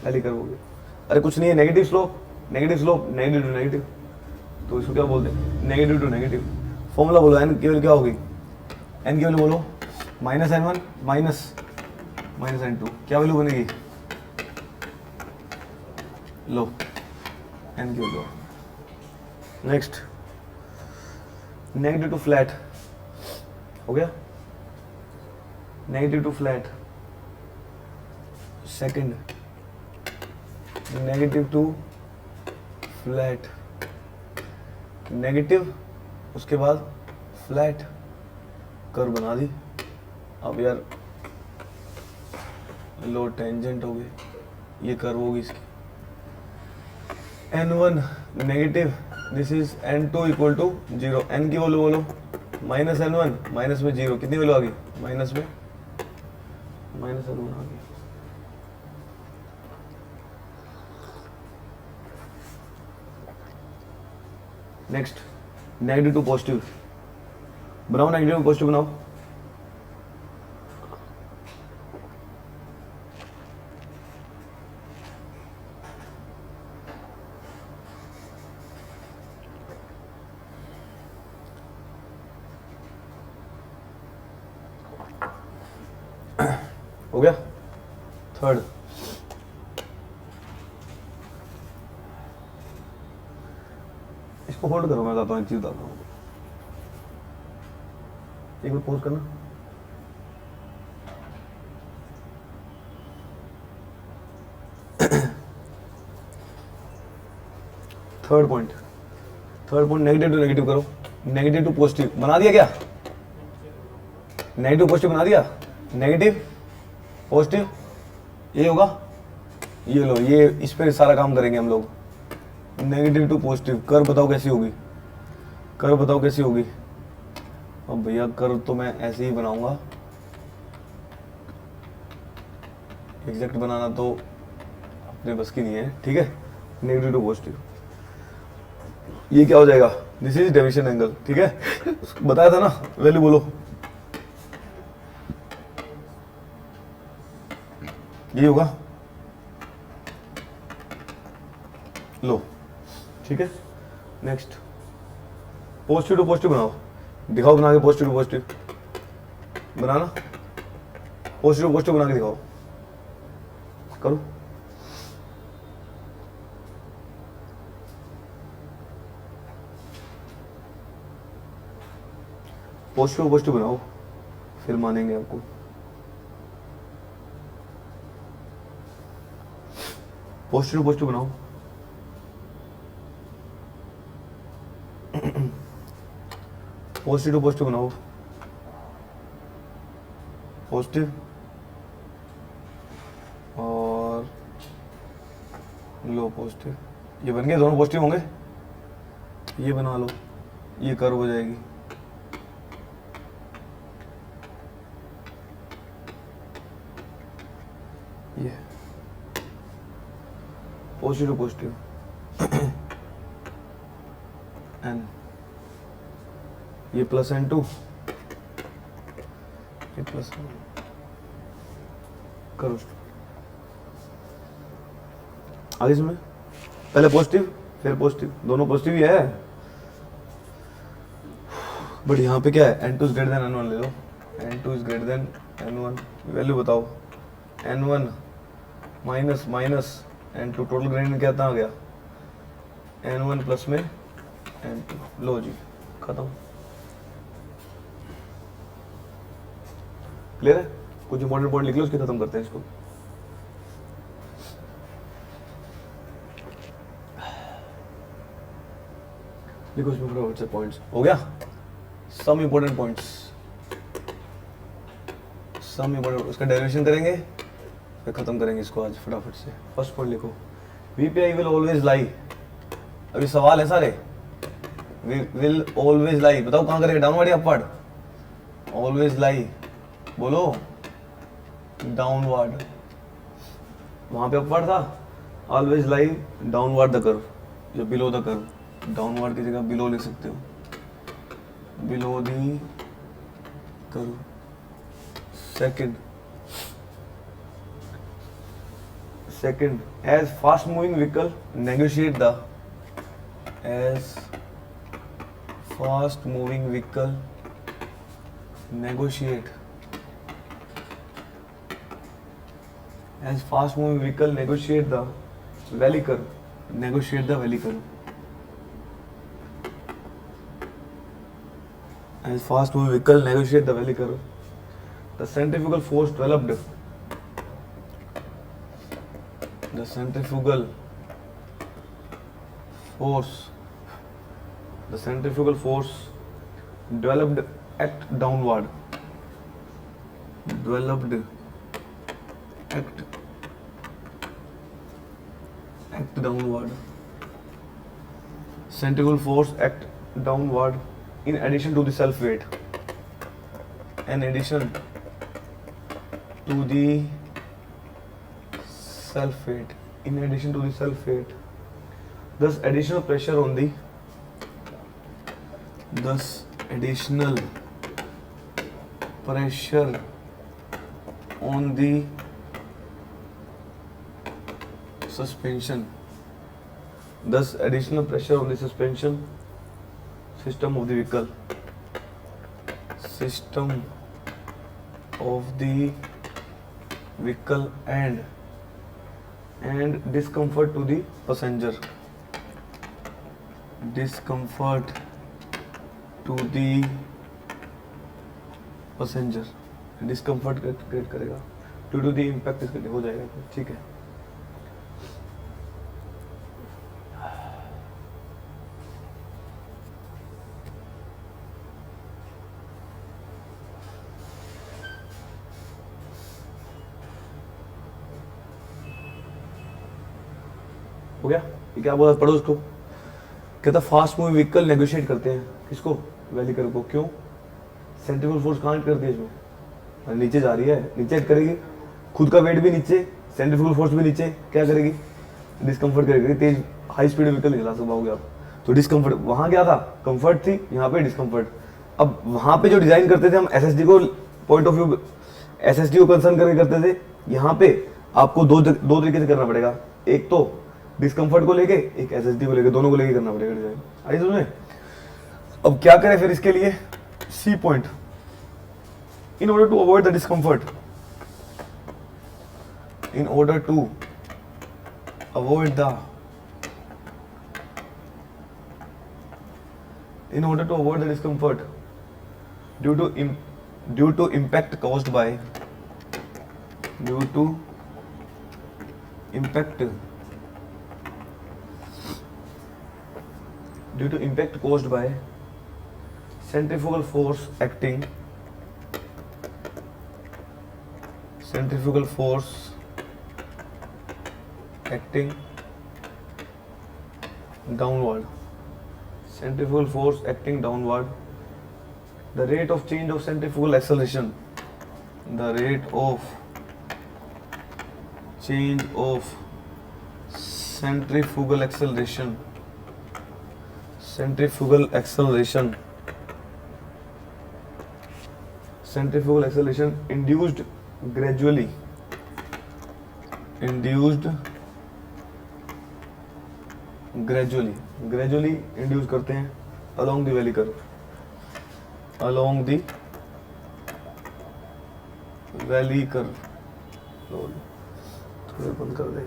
पहली कर्व हो गई। अरे कुछ नहीं है, negative slope, negative slope, negative to negative, तो इसको क्या बोलते हैं, नेगेटिव टू नेगेटिव। फॉर्मूला बोलो, n की वैल्यू क्या होगी, n की वैल्यू बोलो -n1 माइनस n2, क्या वैल्यू बनेगी, लो n की value. Next negative to flat हो गया, negative to flat, second negative to flat, negative उसके बाद फ्लैट, कर्व बना दी। अब यार लो टेंजेंट हो गई, ये कर्व होगी इसकी, n1 negative, this is n2 equal to 0, n की वैल्यू बोलो -n1 माइनस में 0, कितनी वैल्यू आ गई, माइनस में -n1 आ गई। नेक्स्ट नेगेटिव टू पॉजिटिव बनाओ, नेगेटिव टू पॉजिटिव बनाओ। हो गया थर्ड, इसको होल्ड करो, मैं बताता हूँ एक चीज बताता हूँ, एक बार पॉज करना। Third point negative to negative करो, नेगेटिव टू पॉजिटिव बना दिया क्या, नेगेटिव पॉजिटिव बना दिया, नेगेटिव पॉजिटिव ये होगा, ये लो, ये इस पे सारा काम करेंगे हम लोग। नेगेटिव टू पॉजिटिव कर्व बताओ कैसी होगी, कर्व बताओ कैसी होगी। अब भैया कर्व तो मैं ऐसे ही बनाऊंगा, एग्जैक्ट बनाना तो अपने बस की नहीं है, ठीक है। नेगेटिव टू पॉजिटिव, ये क्या हो जाएगा, दिस इज डेविएशन एंगल, ठीक है, बताया था ना, वैल्यू बोलो, ये होगा, लो, ठीक है। नेक्स्ट पॉजिटिव टू पॉजिटिव बनाओ, दिखाओ बना के, पॉजिटिव टू पॉजिटिव बनाना, पॉजिटिव टू पॉजिटिव बना के दिखाओ, करो। पॉजिटिव टू पॉजिटिव बनाओ, फिर मानेंगे आपको। पॉजिटिव पॉजिटिव बनाओ, पॉजिटिव पॉजिटिव बनाओ, पॉजिटिव और लो पॉजिटिव, ये बन गए, दोनों पॉजिटिव होंगे, ये बना लो, ये कर्व हो जाएगी, ये पॉजिटिव पॉजिटिव एन, ये प्लस n2, ये प्लस करो आगे इसमें, पहले पॉजिटिव फिर पॉजिटिव, दोनों पॉजिटिव ही है, बट यहाँ पे क्या है, n2 is greater then n1 ले लो, n2 is greater then n1, value बताओ, n1 minus minus n2, total gradient कितना आ गया, n1 प्लस में n2, लो जी खत्म, क्लियर है। कुछ इंपॉर्टेंट पॉइंट लिख लो, उसके खत्म करते हैं इसको। लिखो इसमें फटाफट से पॉइंट्स, हो गया, some important points, some important, उसका डेरिवेशन करेंगे फिर खत्म करेंगे इसको आज फटाफट से। फर्स्ट पॉइंट लिखो, वीपीआई विल ऑलवेज लाई, अभी सवाल है सारे, विल ऑलवेज लाई, बताओ कहां करेंगे, डाउनवर्ड या अपवर्ड, ऑलवेज लाई बोलो, डाउनवर्ड, वहां पे अपवर्ड था, always lie downward the curve, जो बिलो द कर्व, डाउनवर्ड की जगह बिलो लिख सकते हो, below the curve. Second, as fast moving vehicle negotiate the as fast moving vehicle negotiate the valley curve. Negotiate the valley curve. As fast moving vehicle negotiate the valley curve. The centrifugal force developed. The centrifugal force developed act downward. Centrifugal force act downward in addition to the self weight. In addition to the self weight. Thus additional pressure on the suspension. System of the vehicle and discomfort to the passenger. Discomfort create करेगा due to the impact. इसके हो जाएगा. ठीक है. हो गया. ये क्या बोला, पढ़ो उसको. कहता फास्ट मूविंग व्हीकल नेगोशिएट करते हैं किसको, वैली कर्व को. क्यों? सेंट्रीफ्यूगल फोर्स कहाँ कर दिया इसमें, नीचे जा रही है, नीचे हिट करेगी, खुद का वेट भी नीचे, सेंट्रीफ्यूगल फोर्स भी नीचे, क्या करेगी, डिस्कम्फर्ट करेगी. तेज हाई स्पीड व्हीकल नहीं चला पाओगे आप. तो डिस्कम्फर्ट, वहाँ क्या था, कंफर्ट थी, यहाँ पे डिस्कम्फर्ट. अब वहाँ पे जो डिजाइन करते थे हम एसएसडी को, पॉइंट ऑफ व्यू एसएसडी को कंसर्न करके करते थे. यहाँ पे आपको दो तरीके से करना पड़ेगा. एक तो डिस्कम्फर्ट को लेके, एक एसएसडी को लेके, दोनों को लेके करना पड़ेगा डिजाइन. आई समझ. अब क्या करें फिर इसके लिए, C point. In order to avoid the discomfort, in order to avoid the discomfort due to impact caused by centrifugal force acting downward. The rate of change of centrifugal acceleration. Centrifugal acceleration induced gradually induce करते हैं along the valley curve. थोड़ा बंद कर दे.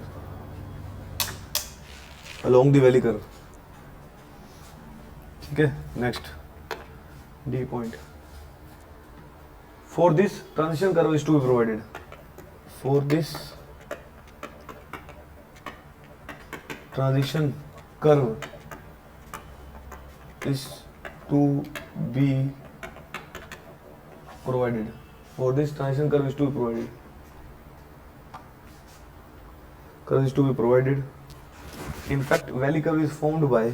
along the valley curve. ठीक है. Next D point. For this transition curve is to be provided. For this transition curve is to be provided. In fact, valley curve is formed by.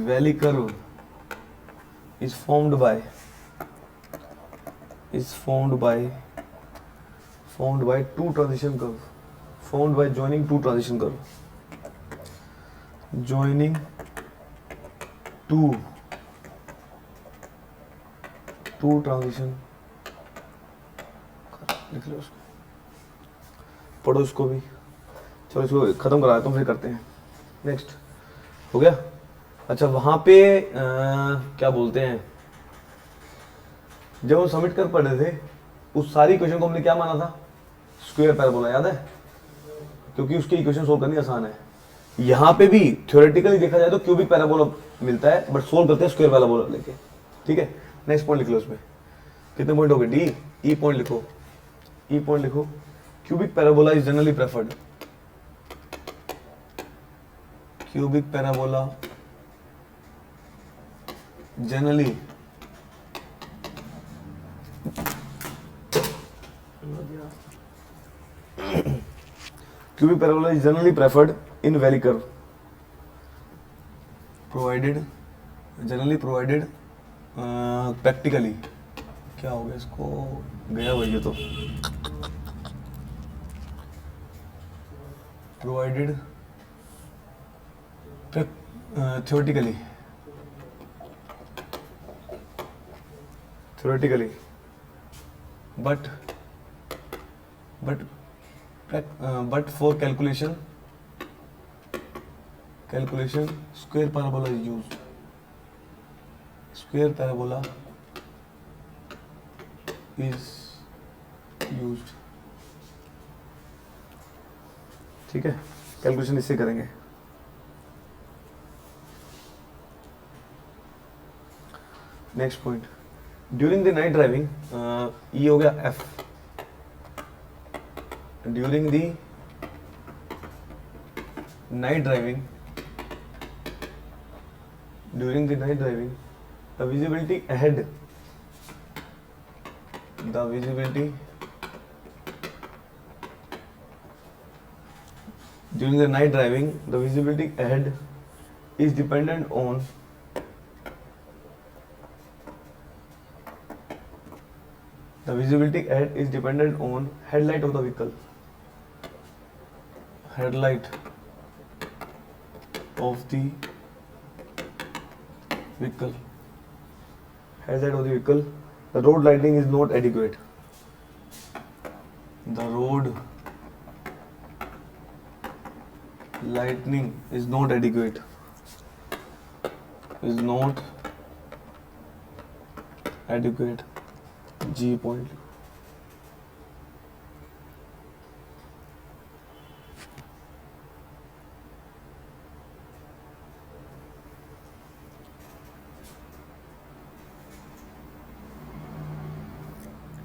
Valley curve is formed by two transition curve, formed by joining two transition curve. Joining two transition, लिख लो उसको, पढ़ो उसको भी। चलो इसको खत्म करा देता हूँ, फिर करते हैं। नेक्स्ट हो गया। अच्छा वहां पे क्या बोलते हैं, जब हम सबमिट कर पढ़ रहे थे उस सारी क्वेश्चन को हमने क्या माना था, स्क्वायर पैराबोला, याद है? क्योंकि उसकी इक्वेशन सोल्व करनी आसान है। यहाँ पे भी थ्योरेटिकली देखा जाए तो क्यूबिक पैराबोला मिलता है, बट सोल्व करते हैं स्क्वायर पैराबोला लेके। ठीक है, नेक्स्ट पॉइंट लिख लो। उसमें कितने पॉइंट हो गए? डी, ई पॉइंट लिखो, ई पॉइंट लिखो। Cubic parabola is generally preferred, cubic parabola generally cubic parabola is generally preferred in valley curve, generally provided practically, क्या हो गया इसको, गया वही है तो, provided theoretically but for calculation square parabola is used, square parabola is used। ठीक है, कैलकुलेशन इससे करेंगे। Next point, during the night driving, ये हो गया F, during the night driving, the visibility ahead, during the night driving, the visibility ahead is dependent on headlight of the vehicle, headlight of the vehicle, the road lighting is not adequate, the road lighting is not adequate, G point।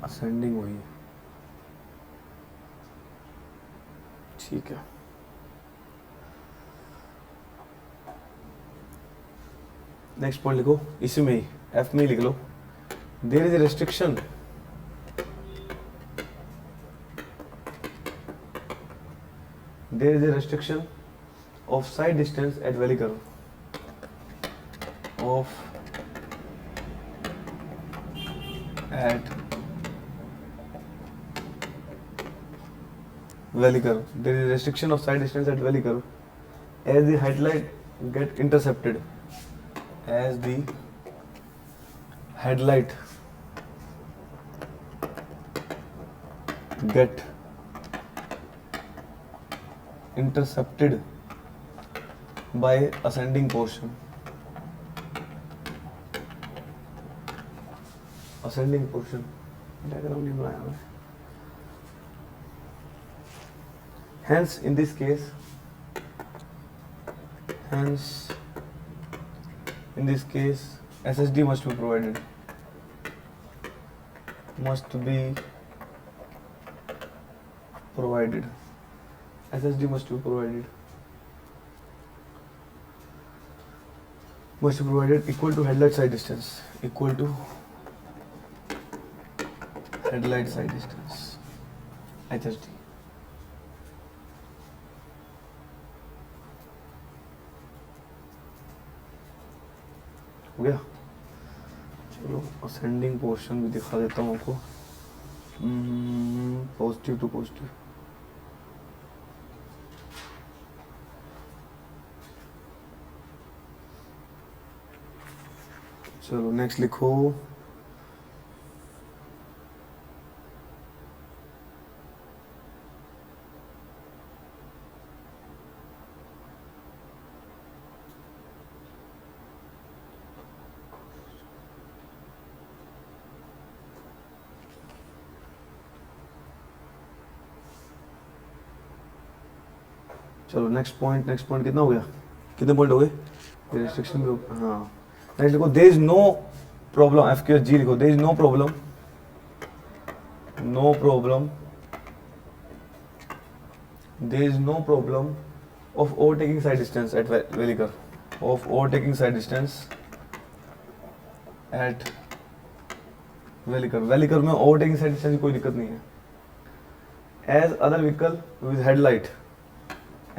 Ascending हुई है, ठीक है। Next point लिखो, इसी में ही F में ही लिख लो, there is a restriction of side distance at valley curve, there is a restriction of side distance at valley curve as the headlight get intercepted, by ascending portion, diagram नहीं बनाया मैं। Hence in this case SSD must be provided, SSD must be provided equal to headlight side distance, HSD। हो गया। चलो ascending portion भी दिखा देता हूँ आपको, पॉजिटिव टू पॉजिटिव। चलो नेक्स्ट लिखो। चलो नेक्स्ट पॉइंट कितना हो गया, कितने पॉइंट हो गए? रिस्ट्रिक्शन भी हाँ। नेक्स्ट लिखो, there is no problem, F Q S G लिखो, there is no problem there is no problem of overtaking side distance at valley curve, of overtaking side distance at valley curve. Valley curve में overtaking side distance की कोई दिक्कत नहीं है। As other vehicle with headlight,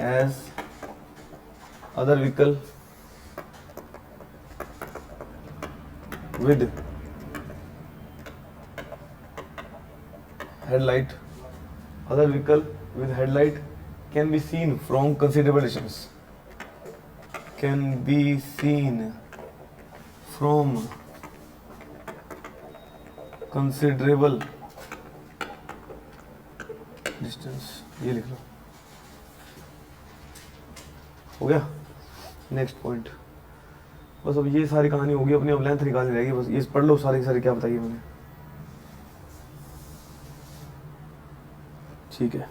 as other vehicle with headlight, other vehicle with headlight can be seen from considerable distance, can be seen from considerable distance, ये लिख लो, हो गया। नेक्स्ट पॉइंट, बस अब ये सारी कहानी होगी अपनी, अब लेंथ निकालनी रहेगी, बस ये पढ़ लो सारी की सारी क्या बताइए मैंने, ठीक है।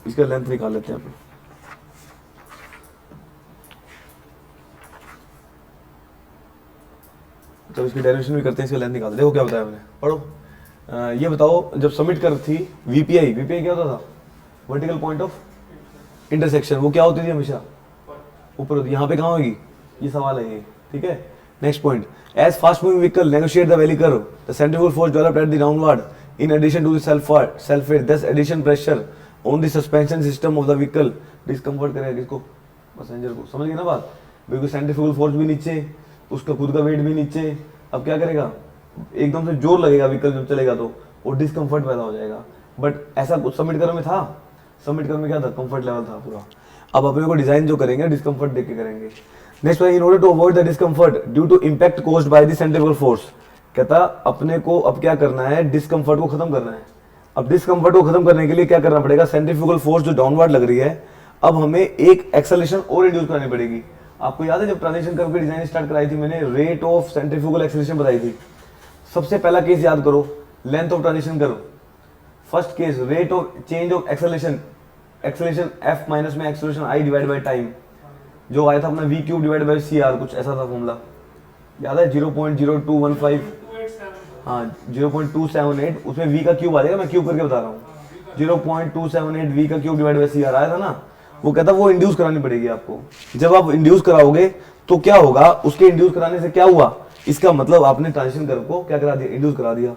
इसका लेंथ निकाल लेते हैं अपन। तो इसकी डेरिवेशन भी करते हैं, इसका लेंथ निकालते हैं। देखो क्या बताया मैंने, पढ़ो। ये बताओ, जब सबमिट कर थी वीपीआई क्या होता था? Vertical point of intersection. वो क्या होती थी हमेशा? ऊपर होती। यहाँ पे कहाँ होगी? ये सवाल है ये, ठीक है। Next point, as fast moving vehicle negotiate the valley curve, the centrifugal force developed at the downward in addition to the self weight, this addition pressure on the suspension system of the vehicle discomfort करेगा किसको? Passenger को। समझ गए ना बात? बिल्कुल centrifugal force भी नीचे, उसका खुद का वेट भी नीचे, अब क्या करेगा? एकदम से जोर लगेगा व्हीकल जब चलेगा तो, और डिस्कम्फर्ट पैदा हो जाएगा। बट ऐसा कुछ सबमिट कर्व में था? सबमिट कर्व में क्या था? कंफर्ट लेवल था पूरा। अब अपने को डिजाइन जो करेंगे डिस्कम्फर्ट देख के करेंगे। Next, in order to avoid the discomfort due to impact caused by the centrifugal force, कहता अपने को अब क्या करना है? डिस्कम्फर्ट को खत्म करना है। अब डिस्कम्फर्ट को खत्म करने के लिए क्या करना पड़ेगा? सेंट्रीफ्यूगल फोर्स जो डाउनवर्ड लग रही है, अब हमें एक एक्सेलरेशन और इंड्यूस करानी पड़ेगी। आपको याद है जब ट्रांजिशन कर्व की डिजाइन स्टार्ट कराई थी मैंने, रेट ऑफ सेंट्रीफ्यूगल एक्सेलरेशन बताई थी। सबसे पहला केस याद करो, length of transition curve. First case, rate of change of acceleration, acceleration F minus में acceleration I divide by time, जो आया था अपना V cube divide by C R, कुछ ऐसा था फॉर्मूला, याद है? 0.0215, हाँ 0.278, उसमें वी का क्यूब आ जाएगा, मैं क्यूब करके बता रहा हूँ। 0.278 वी का cube divide by C R आया था ना, वो कहता वो इंड्यूस करानी पड़ेगी आपको। जब आप इंड्यूस कराओगे तो क्या होगा? उसके इंड्यूस कराने से क्या हुआ? इसका मतलब आपने ट्रांजिशन कर्व को क्या करा दिया? इंड्यूस करा दिया।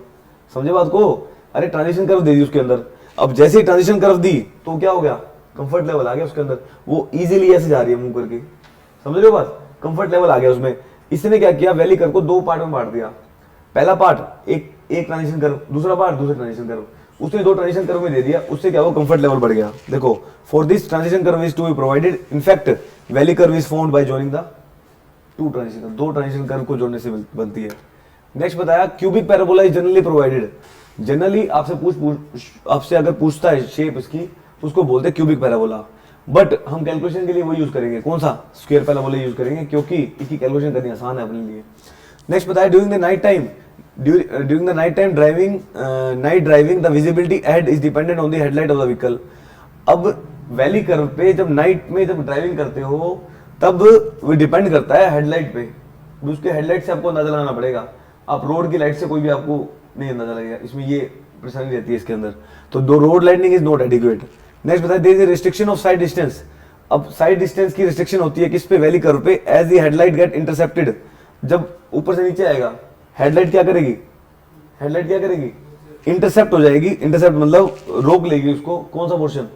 समझे बात को? अरे ट्रांजिशन कर्व दे दी उसके अंदर, अब जैसे ही ट्रांजिशन कर्व दी तो क्या हो गया? कंफर्ट लेवल आ गया उसके अंदर, वो इजीली ऐसे जा रही है मुंह करके। समझ रहे हो बात? कंफर्ट लेवल आ गया उसमें। इसने क्या किया? वैली कर्व को दो पार्ट में बांट दिया। पहला पार्ट एक ट्रांजिशन कर्व, दूसरा पार्ट दूसरा ट्रांजिशन कर्व, उसने दो ट्रांजिशन कर्व में दे दिया, उससे क्या हुआ? कंफर्ट लेवल बढ़ गया। देखो, for this transition curve is to be provided, in fact valley curve is found by joining the two transition, दो ट्रांजिशन कर्व को जोड़ने से बनती है। नेक्स्ट बताया, cubic parabola is generally provided. Generally आपसे अगर पूछता है शेप इसकी, उसको बोलते हैं क्यूबिक पैराबोला। बट हम कैलकुलेशन के लिए वो यूज करेंगे, कौन सा? स्क्वायर पैराबोला यूज करेंगे, क्योंकि इसकी कैलकुलेशन करनी आसान है अपने लिए। नेक्स्ट बताया, during the night time night driving the visibility ahead is dependent on the headlight of the vehicle. अब वैली कर्व पे जब नाइट में जब ड्राइविंग करते हो तब वो डिपेंड करता है हेडलाइट पे, उसके हेडलाइट से आपको अंदाजा लगाना पड़ेगा। आप रोड की लाइट से कोई भी आपको नहीं अंदाजा लगेगा, इसमें ये परेशानी रहती है इसके अंदर। तो दो road lightning is not adequate. Next बताया, there is restriction of side distance. अब साइड डिस्टेंस की रिस्ट्रिक्शन होती है किस पे? वैली कर्व पे। As the headlight get intercepted, जब ऊपर से नीचे आएगा हेडलाइट क्या करेगी? इंटरसेप्ट हो जाएगी। इंटरसेप्ट मतलब रोक लेगी उसको। कौन सा पोर्शन?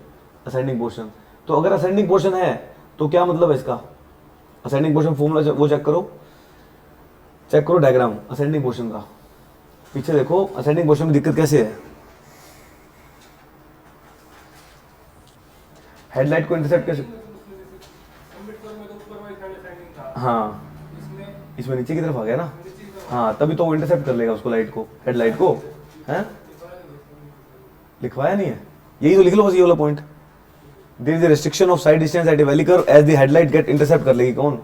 Ascending portion. तो अगर असेंडिंग पोर्शन है तो क्या मतलब है इसका? असेंडिंग पोर्शन फॉर्मूला वो चेक करो डायग्राम असेंडिंग पोर्शन का। पीछे देखो असेंडिंग पोर्शन में दिक्कत कैसे है। हेडलाइट को इंटरसेप्ट कैसे? हाँ इसमें नीचे की तरफ आ गया ना, हाँ तभी तो वो इंटरसेप्ट कर लेगा उसको, लाइट को, हेडलाइट को, हैं लिखवाया नहीं है, यही तो लिख लो बस ये वाला point. There is a restriction of side distance at a valley curve as the headlight get intercept कर लेगी कौन,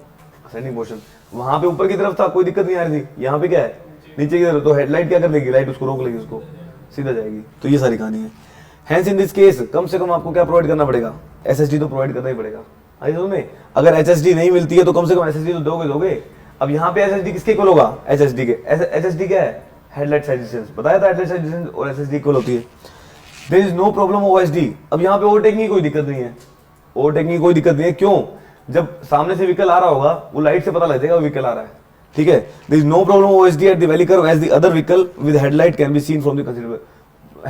असेंडिंग पोर्शन। वहां पे ऊपर की तरफ था कोई दिक्कत नहीं आ रही थी, यहाँ पे क्या है नीचे की तरफ, तो हेडलाइट क्या कर लेगी, लाइट उसको रोक लेगी, उसको सीधा जाएगी। तो ये सारी कहानी है। हेंस इन दिस केस कम से कम आपको क्या प्रोवाइड करना पड़ेगा, एसएसडी तो प्रोवाइड करना ही पड़ेगा। आई समझ में, अगर एचएसडी नहीं मिलती है तो कम से कम एसएसडी तो दोगे। अब यहाँ पे एसएसडी किसके इक्वल होगा, एचएसडी के। एचएसडी क्या है, हेडलाइट साइड डिस्टेंस, बताया था हेडलाइट साइड डिस्टेंस और एसएसडी इक्वल होती है। There is no problem OSD. अब यहाँ पे ओवरटेकिंग की कोई दिक्कत नहीं है, ओवरटेकिंग की कोई दिक्कत नहीं है, क्यों, जब सामने से व्हीकल आ रहा होगा वो लाइट से पता लग जाएगा वो व्हीकल आ रहा है, ठीक है। There is no problem OSD at the valley curve as the other vehicle with headlight can be seen from the considerable.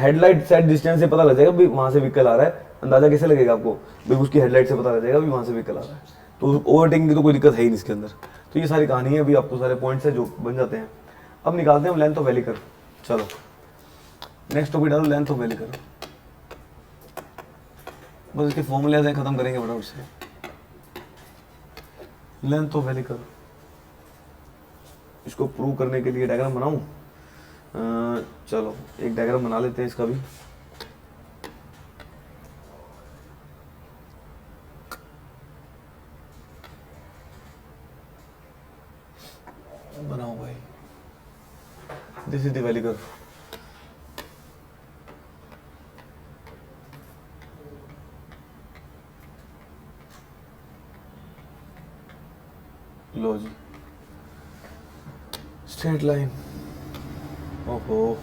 Headlight sight distance से पता लग जाएगा भाई वहां से व्हीकल आ रहा है, अंदाजा कैसे लगेगा आपको, भाई उसकी हेडलाइट से पता लग जाएगा भाई वहां से व्हीकल आ रहा है। तो ओवरटेकिंग की तो कोई दिक्कत है ही नहीं इसके अंदर। तो ये सारी कहानी है, अभी आपको सारे पॉइंट्स है जो बन जाते हैं। अब निकालते हैं हम लेंथ ऑफ वैली कर्व। चलो नेक्स्ट टॉपिक डालो, लेंथ ऑफ वैली कर्व। बस इसके फॉर्मूले हैं, खत्म करेंगे फटाफट से। लेंथ ऑफ वैली कर्व, इसको प्रूव करने के लिए डायग्राम बनाऊं। चलो एक डायग्राम बना लेते हैं इसका भी। बनाओ भाई, this is the valley curve. लो जी, स्ट्रेट लाइन, ओहो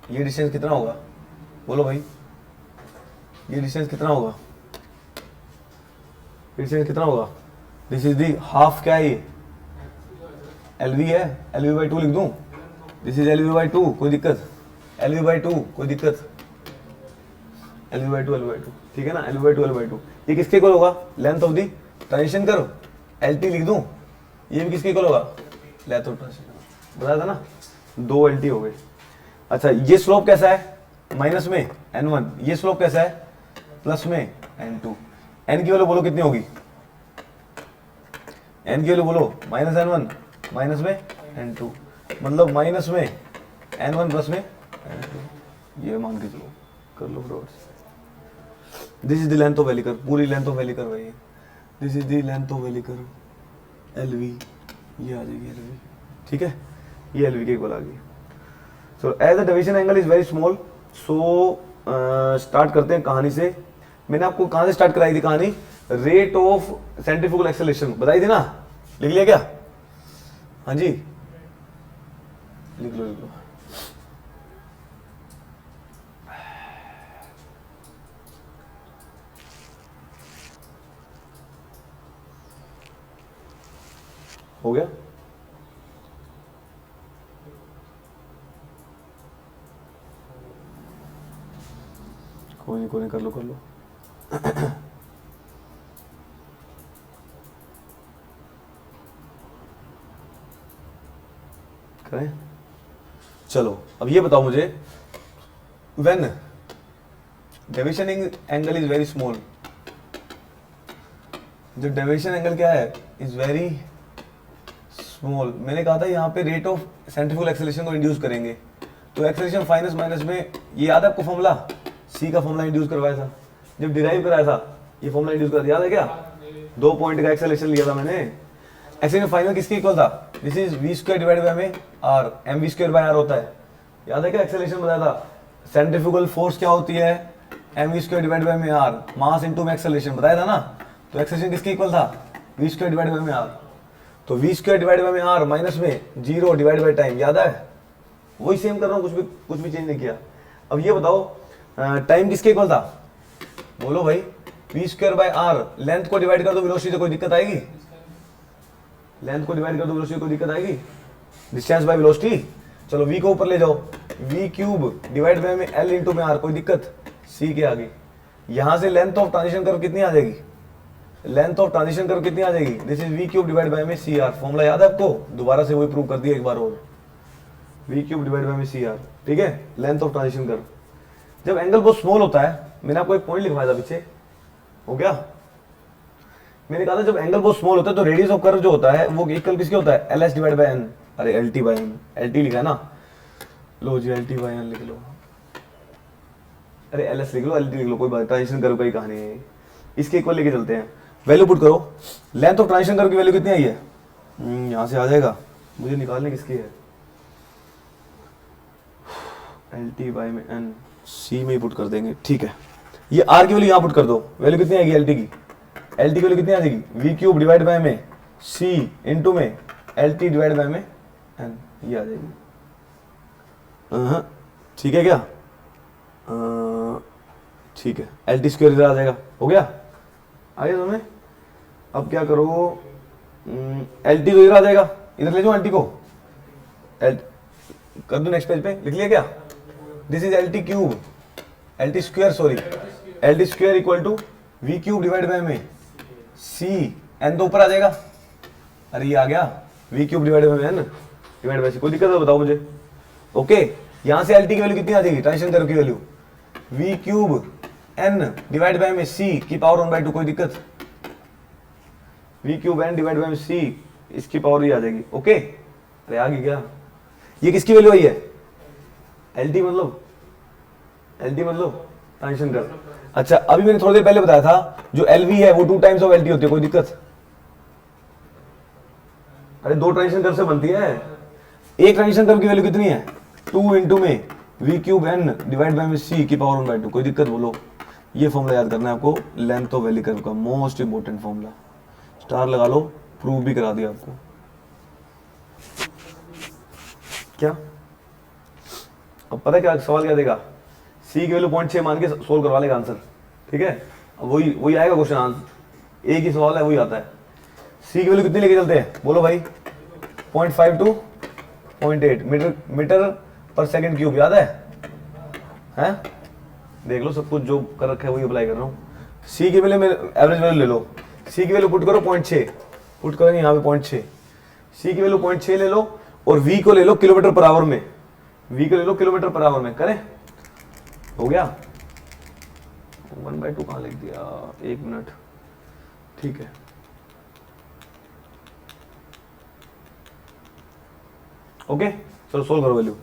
ये डिस्टेंस कितना होगा, बोलो भाई, ये डिस्टेंस कितना होगा, डिस्टेंस कितना होगा, दिस इज दी हाफ, क्या है ये, एलवी है, एलवी बाई 2 लिख दूं, दिस इज एलवी बाई 2, कोई दिक्कत, एलवी बाई 2 कोई दिक्कत, एलवी बाई 2 एलवी बाई 2, ठीक है ना, एलवी बाई 2 एलवी बाई 2। ये किसके इक्वल होगा, length of the transition curve, LT लिख दूं, ये भी किसके इक्वल होगा, लेंथ ऑफ ट्रांजिशन, बताया था ना, 2 एलटी हो गए। अच्छा ये स्लोप कैसा है, माइनस में n1, ये स्लोप कैसा है, प्लस में n2। n की वैल्यू बोलो कितनी होगी, n की वैल्यू बोलो माइनस n1 माइनस में n2, मतलब माइनस में n1 प्लस में n2। ये मान के चलो, कर लो frauds. This is the length of valley curve, पूरी लेंथ ऑफ वैली कर्व है ये। This is the length of valley curve, LV, ये आ जाएगी एलवी, ठीक है, ये एलवी के इक्वल आ गई। So as the deviation angle is very small, so start करते हैं कहानी से। मैंने आपको कहां से स्टार्ट कराई थी कहानी, रेट ऑफ सेंट्रीफ्यूगल एक्सेलरेशन बताई थी ना, लिख लिया क्या, हाँ जी लिख लो लिख लो। हो गया, कोई नहीं कर लो करें। चलो अब ये बताओ मुझे, when deviation angle is very small, जो डेविएशन एंगल क्या है, इज वेरी स्मॉल। मैंने कहा था यहाँ पे रेट ऑफ सेंट्रीफ्यूगल एक्सेलरेशन को इंड्यूस करेंगे, तो एक्सेलरेशन फाइनस माइनस में, ये याद है आपको फॉर्मूला, सी का फॉर्मूला इंड्यूस करवाया था जब डिराइव कराया था, ये फॉर्मूला इंड्यूस करा, याद है क्या, 2 पॉइंट का एक्सेलरेशन लिया था मैंने। एक्सेलरेशन फाइनल किसके इक्वल था, this is V square divide by में R, M V square by R होता है, याद है क्या, एक्सेलरेशन बताया था, सेंट्रीफ्यूगल फोर्स क्या होती है, M V square divide by में आर, मास इनटू में एक्सेलरेशन बताया था ना। तो एक्सेलरेशन किसके इक्वल था, वी स्क्वायर डिवाइड बाय में आर, तो वी स्क्वायर डिवाइड बाय में आर माइनस में 0 डिवाइड बाय टाइम, याद है, वही सेम कर रहा हूँ, कुछ भी चेंज नहीं किया। अब ये बताओ टाइम किसके इक्वल था, बोलो भाई, V square by R, length को डिवाइड कर दो वेलोसिटी से, कोई दिक्कत आएगी, लेंथ को डिवाइड कर दो वेलोसिटी, कोई दिक्कत आएगी, डिस्टेंस बाय वेलोसिटी, चलो v को ऊपर ले जाओ, v क्यूब डिवाइड बाय में l इंटू में r, कोई दिक्कत, c के आगे। यहां से लेंथ ऑफ ट्रांजिशन कर्व कितनी आ जाएगी, लेंथ ऑफ ट्रांजिशन कर्व कितनी आ जाएगी, this is v cube divide by में सी आर, फॉर्मूला याद है आपको, दोबारा से वही प्रूव कर दिया एक बार और, v क्यूब डिवाइड बाय में सी आर, ठीक है, लेंथ ऑफ ट्रांजिशन कर्व। जब एंगल बहुत स्मॉल होता है, मैंने आपको एक पॉइंट लिखवाया था पीछे, हो गया, मैंने कहा था जब एंगल बहुत स्मॉल होता है तो रेडियस ऑफ कर्व जो होता है वो इक्वल किसके होता है, LS डिवाइड बाय एन, अरे LT बाय एन, LT लिखा है ना, लो जी LT बाय एन लिख लो, अरे LS लिख लो, LT लिख लो, कोई बात, ट्रांजिशन कर्व की कहानी है, इसके इक्वल लेके चलते हैं। वैल्यू पुट करो, लेंथ ऑफ ट्रांजिशन कर्व की वैल्यू कितनी आई है, यहां से आ जाएगा, मुझे निकालने किसकी है, LT बाय में एन, सी में ही पुट कर देंगे, ठीक है। ये R की वैल्यू यहां पुट कर दो, वैल्यू कितनी आएगी LT की, LT की वैल्यू कितनी आ जाएगी, V क्यूब डिवाइड बाय में C इंटू में LT डिवाइड बाय में N, ये आ जाएगी। ठीक है क्या, ठीक है, LT स्क्वायर इधर आ जाएगा, हो गया, आगे तुम्हें अब क्या करो, LT तो इधर आ जाएगा, इधर ले जाओ LT को, कर दो नेक्स्ट पेज पे, लिख लिया क्या, this is LT cube, LT square sorry, LT square equal to V cube divide by में C, N तो ऊपर आ जाएगा, अरे ये आ गया V cube divide by N divide by C, कोई दिक्कत है बताओ मुझे, ओके। यहां से LT की वैल्यू कितनी आ जाएगी, ट्रांजिशन कर्व की value V cube N divide by में C की पावर 1/2, कोई दिक्कत, V cube N divide by में C इसकी पावर ही आ जाएगी, ओके। अरे आ गई क्या, ये किसकी वैल्यू आई है, LT मतलब ट्रांजिशन कर्व। अच्छा अभी मैंने थोड़ी देर पहले बताया था जो LV है वो 2 टाइम्स ऑफ LT होती है, कोई दिक्कत, अरे 2 ट्रांजिशन कर्व से बनती है, एक ट्रांजिशन कर्व की वैल्यू कितनी है 2 इंटू में V cube N divide by में C की पावर 1/2, कोई दिक्कत बोलो। ये फॉर्मूला याद करना है आपको, लेंथ ऑफ वैली कर्व का मोस्ट इंपोर्टेंट फॉर्मूला, स्टार लगा लो, प्रूव भी करा दिया आपको। क्या अब पता है क्या सवाल क्या देगा, C की वैल्यू 0.6 मान के सोल्व करवा लेगा आंसर, ठीक है, अब वही आएगा क्वेश्चन आंसर, एक ही सवाल है वही आता है। C की वैल्यू कितनी लेके चलते हैं बोलो भाई, 0.5 टू 0.8 मीटर पर सेकंड क्यूब, याद है, हैं देख लो सब कुछ जो कर रखा है वही अप्लाई कर रहा हूँ। C की वैल्यू एवरेज वैल्यू ले लो, C की वैल्यू पुट करो 0.6, पुट करेंगे यहाँ पे 0.6, C की वैल्यू 0.6 ले लो और V को ले लो किलोमीटर पर आवर में, V को ले लो किलोमीटर पर आवर में, करें, हो गया, 1/2 कहाँ लिख दिया, 1 मिनट, ठीक है, ओके। चलो सोल्व करो वैल्यू,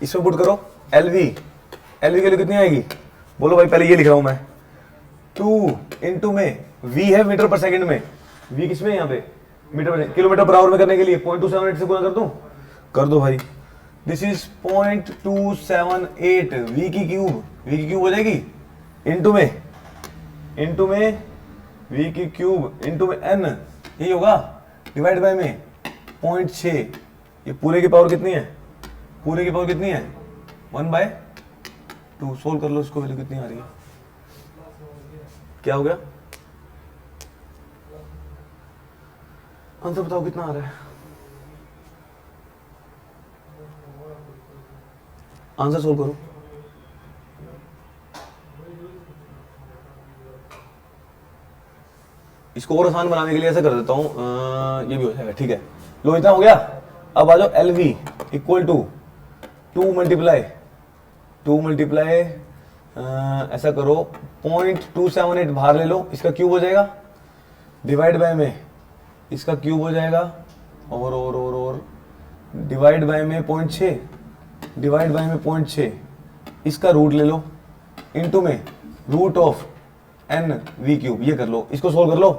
इसमें पुट करो LV की वैल्यू कितनी आएगी बोलो भाई, पहले ये लिख रहा हूं मैं, 2 इंटू में V है मीटर पर सेकंड में, V किसमें यहाँ पे मीटर पर, किलोमीटर पर आवर में करने के लिए 0.278 से गुणा कर दूं, कर दो भाई, दिस इज 0.278 V की क्यूब हो जाएगी, इंटू में V की क्यूब इंटू में N, यही होगा, डिवाइड बाय में 0.6, ये पूरे की पावर कितनी है, 1/2, सोल्व कर लो इसको, वैल्यू कितनी आ रही है, क्या हो गया, आंसर बताओ कितना आ रहा है, आंसर सोल्व करो, इसको और आसान बनाने के लिए ऐसा कर देता हूं, ये भी हो जाएगा, ठीक है, लो इतना हो गया। अब आ जाओ LV इक्वल टू 2 मल्टीप्लाई ऐसा करो 0.278 बाहर ले लो, इसका क्यूब हो जाएगा, डिवाइड बाय में इसका क्यूब हो जाएगा, और डिवाइड बाय में 0.6 इसका रूट ले लो, इंटू में root of N V cube, ये कर लो, इसको सोल्व कर लो,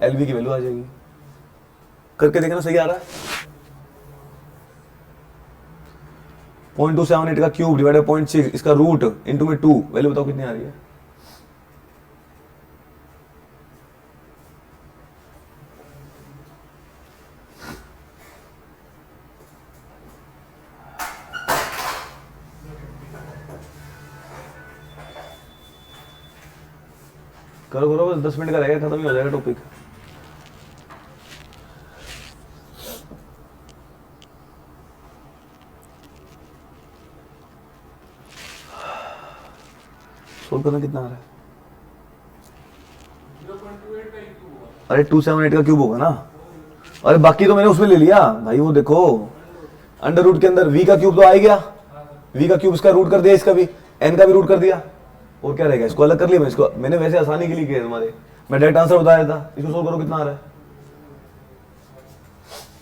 LV की वैल्यू आ जाएगी, करके देखना सही आ रहा है, 0.278 का क्यूब डिवाइड बाय 0.6 इसका रूट इंटू में 2, वैल्यू बताओ कितनी आ रही है, करो बस 10 मिनट का रहेगा, खत्म ही हो जाएगा टॉपिक। सोल्व करना कितना आ रहा है, अरे 278 का क्यूब होगा ना, अरे बाकी तो मैंने उसमें ले लिया भाई, वो देखो अंडर रूट के अंदर V का क्यूब तो आ ही गया, V का क्यूब इसका रूट कर दिया, इसका भी एन का भी रूट कर दिया, और क्या रहेगा, इसको अलग कर लिया। मैं इसको मैंने वैसे आसानी के लिए किया तुम्हारे, मैं डायरेक्ट आंसर बताया था। इसको सोल्व करो कितना आ रहा है,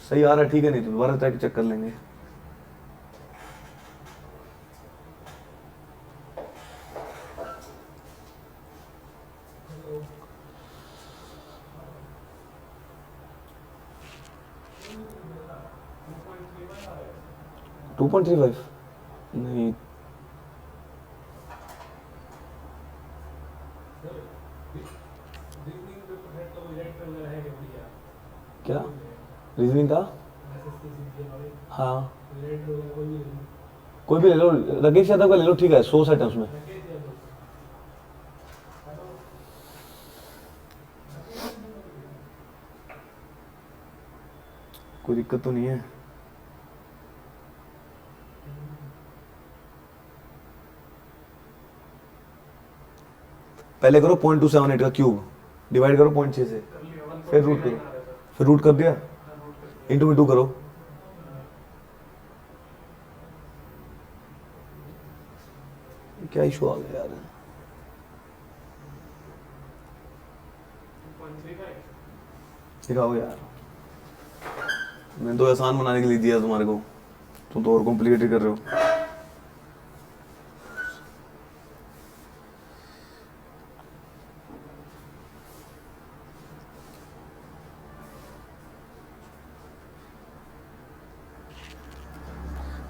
सही आ रहा है, ठीक है, नहीं तो दोबारा चेक कर लेंगे। टू 2.35 नहीं, क्या रीजनिंग का, हाँ कोई भी ले लो, राकेश यादव का ले लो, ठीक है, 100 सेट है उसमें। कोई दिक्कत तो नहीं है। पहले करो 0.278 का क्यूब, डिवाइड करो 0.6 से, फिर रूट करो, फिर रूट कर दिया, इंटू करो। क्या इशू आ गया यार, सिखाओ यार, मैंने तो आसान बनाने के लिए दिया तुम्हारे को, तुम तो और कॉम्प्लिकेटेड कर रहे हो।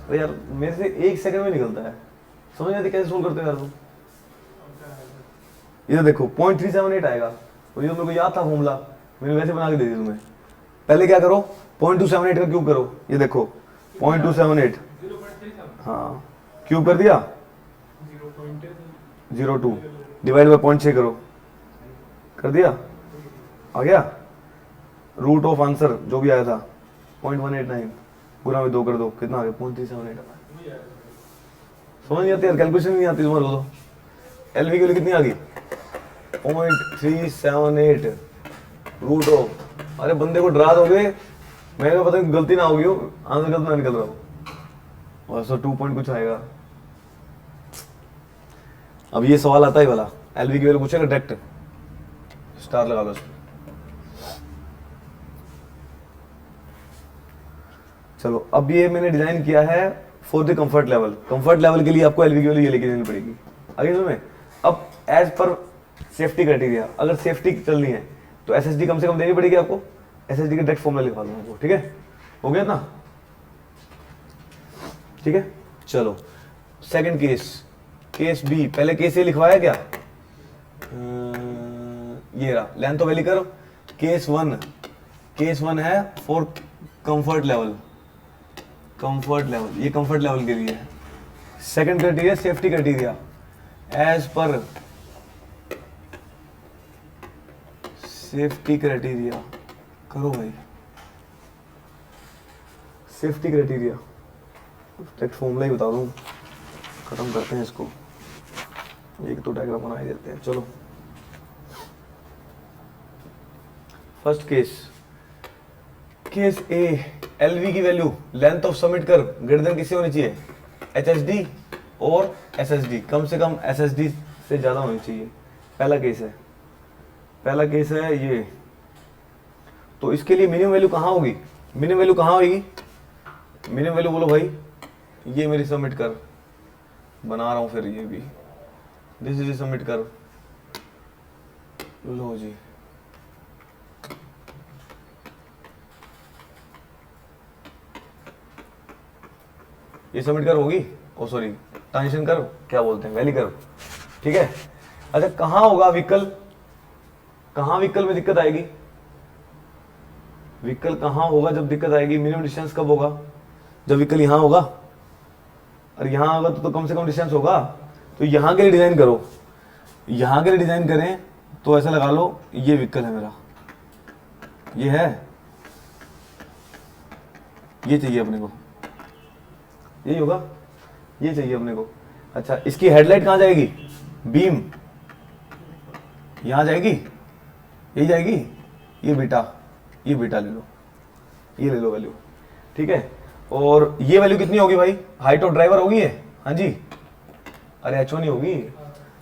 अरे यार मेरे से 1 सेकंड में निकलता है, समझ नहीं आती कैसे सोल्व करते हो यार तुम। इधर देखो 0.378 आएगा, और ये तो मेरे को याद था फॉर्मूला, मैंने वैसे बना के दे दी तुम्हें। पहले क्या करो, 0.278 का क्यूब करो, ये देखो 0.278, हाँ क्यूब कर दिया, 0.02 डिवाइड बाय 0.6 करो, कर दिया, आ गया रूट ऑफ आंसर जो भी आया था 0.189 गुना में 2 कर दो, कितना आ गया 0.378 आ गया। समझ नहीं आती यार, कैलकुलेशन नहीं आती तुम्हारे को तो। एलवी की वैल्यू कितनी आ गई 0.378 रूट ऑफ, अरे बंदे को डरा दोगे, मैं क्या पता गलती ना होगी, आंसर गलत ना निकल रहा हो, और सो 2 पॉइंट कुछ आएगा। अब ये सवाल आता है वाला, एलवी की वैल्यू पूछेगा डायरेक्ट, स्टार लगा लो। चलो अब ये मैंने डिजाइन किया है for the comfort level. Comfort level के लिए आपको एलवी की वैल्यू ये लेके देनी पड़ेगी आगे तुम्हें। अब एज पर सेफ्टी क्राइटेरिया, अगर सेफ्टी चलनी है तो एसएसडी कम से कम देनी पड़ेगी आपको। एसएसडी का डायरेक्ट फॉर्मूला लिखवा दूंगा आपको, ठीक है, हो गया ना, ठीक है। चलो सेकंड केस, केस बी, पहले केस ए लिखवाया क्या, ये रहा, लेंथ तो वैल्यू करो। केस वन है for comfort level, comfort level, ये कंफर्ट लेवल के लिए है। Second criteria safety criteria, as पर सेफ्टी क्राइटेरिया करो भाई, सेफ्टी क्राइटेरिया डायरेक्ट फॉर्मूला ही बता दूं, खत्म करते हैं इसको, एक तो डायग्राम बना ही देते हैं। चलो फर्स्ट केस ए, एलवी की वैल्यू लेंथ ऑफ सबमिट कर ग्रेटर देन किससे होनी चाहिए, एचएसडी और एसएसडी, कम से कम एसएसडी से ज्यादा होनी चाहिए। पहला केस है ये, तो इसके लिए मिनिमम वैल्यू कहाँ होगी, मिनिमम वैल्यू कहाँ होगी, मिनिमम वैल्यू बोलो भाई, ये मेरी सबमिट कर बना रहा हूं, फिर ये भी दिस इज सबमिट कर लो जी। ये सबमिट कर होगी, ओ सॉरी ट्रांजिशन कर, क्या बोलते हैं, वैली कर, ठीक है। अच्छा कहाँ होगा विकल, कहाँ विकल में दिक्कत आएगी, विकल कहाँ होगा जब दिक्कत आएगी, मिनिमम डिस्टेंस कब होगा, जब विकल यहाँ होगा, और यहाँ होगा तो कम से कम डिस्टेंस होगा। तो यहाँ के लिए डिजाइन करो, यहाँ के लिए डिजाइन करें तो ऐसा लगा लो, ये विकल है मेरा, ये है, ये चाहिए अपने को, यही होगा, ये चाहिए अपने को। अच्छा इसकी हेडलाइट कहाँ जाएगी, बीम यहां जाएगी, यही जाएगी, ये बीटा ले लो, ये ले लो वैल्यू, ठीक है। और ये वैल्यू कितनी होगी भाई, हाइट ऑफ ड्राइवर होगी है, हाँ जी, अरे H1 ही होगी,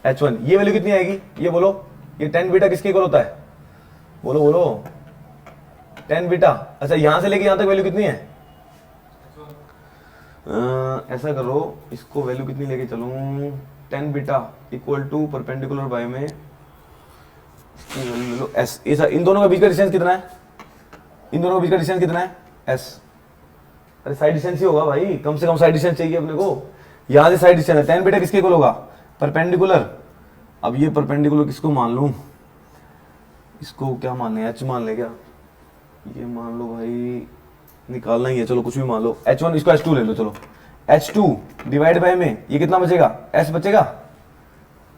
H1। ये वैल्यू कितनी आएगी ये बोलो, ये tan बीटा किसके इक्वल होता है, बोलो बोलो, tan बीटा। अच्छा यहां से लेके यहां तक वैल्यू कितनी है, ऐसा करो इसको वैल्यू कितनी लेके चलूं, tan beta equal to perpendicular by में इसकी वैल्यू ले लो s। इन दोनों के बीच का डिस्टेंस कितना है, इन दोनों के बीच का डिस्टेंस कितना है s। अरे साइड डिस्टेंस ही होगा भाई, कम से कम साइड डिस्टेंस चाहिए अपने को, यहां से साइड डिस्टेंस है, tan बीटा किसके इक्वल होगा, परपेंडिकुलर। अब ये परपेंडिकुलर किसको मान लूं, इसको क्या मान लें, h मान ले क्या, ये मान लो भाई, निकालना ही है, चलो कुछ भी मान लो, h1, इसको h2 ले लो, चलो h2 डिवाइड बाय में ये कितना बचेगा, s बचेगा,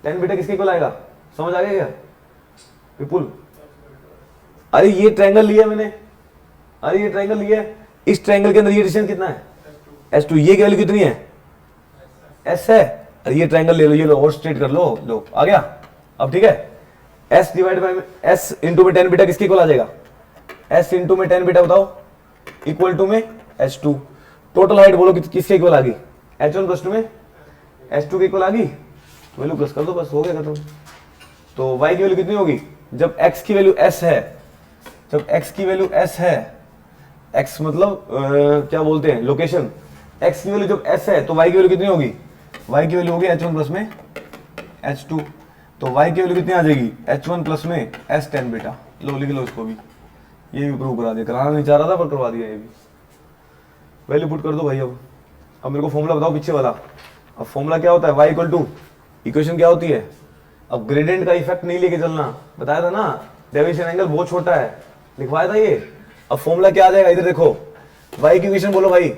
tan बीटा किसके इक्वल आएगा, समझ आ गया क्या विपुल। अरे ये ट्रायंगल लिया मैंने, अरे ये ट्रायंगल लिया है, इस ट्रायंगल के अंदर ये डिस्टेंस कितना है S2, ये की वैल्यू कितनी है S है। अरे ये ट्रायंगल ले लो, ये लो और स्ट्रेट कर लो आ गया। अब ठीक है, S डिवाइड बाय में S इंटू में tan बीटा किसके इक्वल आ जाएगा, S इंटू में tan बीटा बताओ इक्वल टू में H2। टोटल हाइट बोलो किसके इक्वल आ गई, H1 प्लस 2 में H2 के इक्वल आ गई, वैल्यू प्लस कर दो बस हो गया खत्म। तो y की वैल्यू कितनी होगी, जब x की वैल्यू s है, जब x की वैल्यू s है, x मतलब क्या बोलते हैं लोकेशन, x की वैल्यू जब s है तो y की वैल्यू कितनी होगी, y की वैल्यू होगी h1 प्लस में h2। तो y की वैल्यू कितनी आ जाएगी, h1 प्लस में s tan बीटा। लो लिख लो इसको भी, ये भी प्रूव करा दिया, कराना नहीं चाह रहा था पर करवा दिया ये भी। वैल्यू पुट कर दो भाई। अब मेरे को फॉर्मूला बताओ पीछे वाला। अब फॉर्मूला क्या होता है, y इक्वल टू, इक्वेशन क्या होती है, अब ग्रेडियंट का इफेक्ट नहीं लेके चलना, बताया था ना, डेविएशन एंगल बहुत छोटा है, लिखवाया था ये। अब फॉर्मूला क्या आ जाएगा, इधर देखो, y की इक्वेशन बोलो भाई,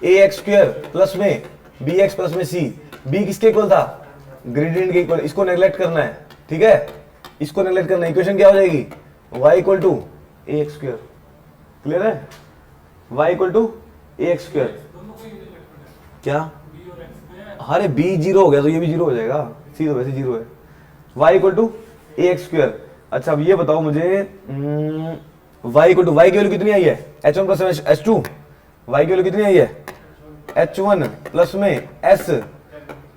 ax स्क्वायर प्लस में bx प्लस में c, b किसके इक्वल था, ग्रेडियंट के इक्वल, इसको नेग्लेक्ट करना है, ठीक है, इसको नेग्लेक्ट करना है। इक्वेशन क्या हो जाएगी, y equal to ax square, clear है, y equal to ax square, क्या, अरे b जीरो हो गया तो ये भी जीरो हो जाएगा, c तो वैसे जीरो है, y equal to ax square. अच्छा अब ये बताओ मुझे, y इक्वल टू, y की वैल्यू कितनी आई है, h1 प्लस h2, y की वैल्यू कितनी आई है, h1 प्लस में s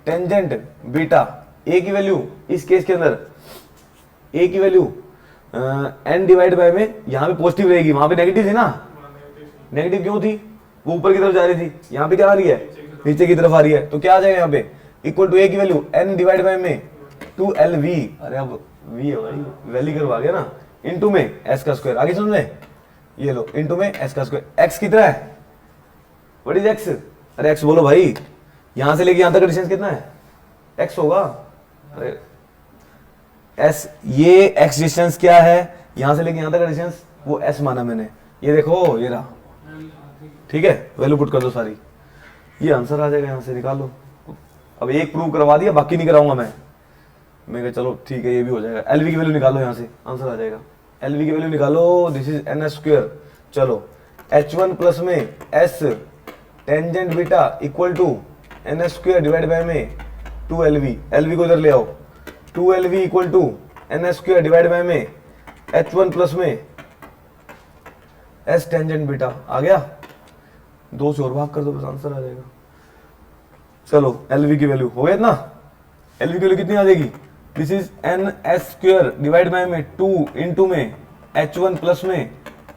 टेंजेंट बीटा, a की वैल्यू इस केस के अंदर a की वैल्यू n डिवाइड बाय में, यहाँ पे पॉजिटिव रहेगी, वहां पे नेगेटिव थी ना, नेगेटिव क्यों थी, वो ऊपर की तरफ जा रही थी, यहाँ पे क्या आ रही है, नीचे की तरफ आ रही है, तो क्या आ जाएगा यहाँ पे, इक्वल टू a की वैल्यू n डिवाइड बाय में 2lv, अरे अब v है भाई, वैल्यू करवा गया ना, इनटू में s का स्क्वायर, आगे समझ में, ये लो इनटू में s का स्क्वायर। x कितना है, व्हाट इज x, अरे x बोलो भाई, यहां से लेके यहां तक का डिस्टेंस कितना है, x होगा, अरे s, ये x डिस्टेंस क्या है, यहां से लेके यहां तक का डिस्टेंस, वो s माना मैंने, ये देखो ये रहा, ठीक है, वैल्यू पुट कर दो सारी, ये आंसर आ जाएगा, यहां से निकाल लो। अब एक प्रूव करवा दिया, बाकी नहीं कराऊंगा मैं कहा चलो ठीक है ये भी हो जाएगा। एलवी की वैल्यू निकालो, यहाँ से आंसर आ जाएगा, एलवी की वैल्यू निकालो, दिस इज एन स्क्वायर, चलो h1 प्लस में s tangent beta equal to N square divide by में 2lv, एलवी को इधर ले आओ, 2lv equal to N square divide by में h1 प्लस में s टेंजेंट बीटा, आ गया, दो से और भाग कर दो बस आंसर आ जाएगा। चलो एलवी की वैल्यू हो गया ना, एलवी की वैल्यू कितनी आ जाएगी, this is an S square divide by में 2 इंटू में h1 प्लस में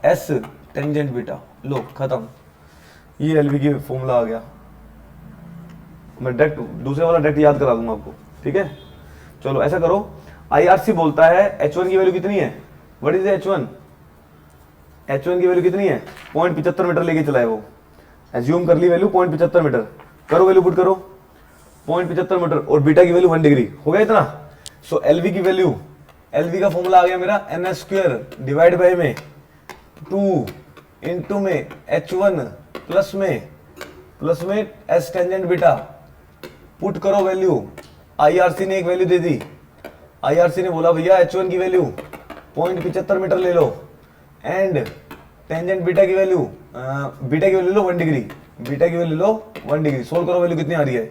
s टेंजेंट बीटा, लो खत्म, ये एलवी की फॉर्मूला आ गया। मैं डायरेक्ट दूसरे वाला डायरेक्ट याद करा दूंगा आपको, ठीक है। चलो ऐसा करो, IRC बोलता है h1 की वैल्यू कितनी है, व्हाट इज h1, h1 की वैल्यू कितनी है, 0.75 मीटर लेके चला है वो, एज्यूम कर ली वैल्यू 0.75 मीटर, करो वैल्यू पुट करो 0.75 मीटर, और बीटा की वैल्यू 1 डिग्री, हो गया इतना। सो एलवी की वैल्यू, एलवी का फॉर्मूला आ गया मेरा एन स्क्वायर डिवाइड बाय में 2 इंटू में h1 प्लस में s टेंजेंट बीटा, पुट करो वैल्यू, IRC ने एक वैल्यू दे दी, IRC ने बोला भैया h1 की वैल्यू 0.75 मीटर ले लो, एंड टेंजेंट बीटा की वैल्यू, बीटा की वैल्यू लो 1 डिग्री, बीटा की वैल्यू लो 1 डिग्री, सोल्व करो वैल्यू कितनी आ रही है।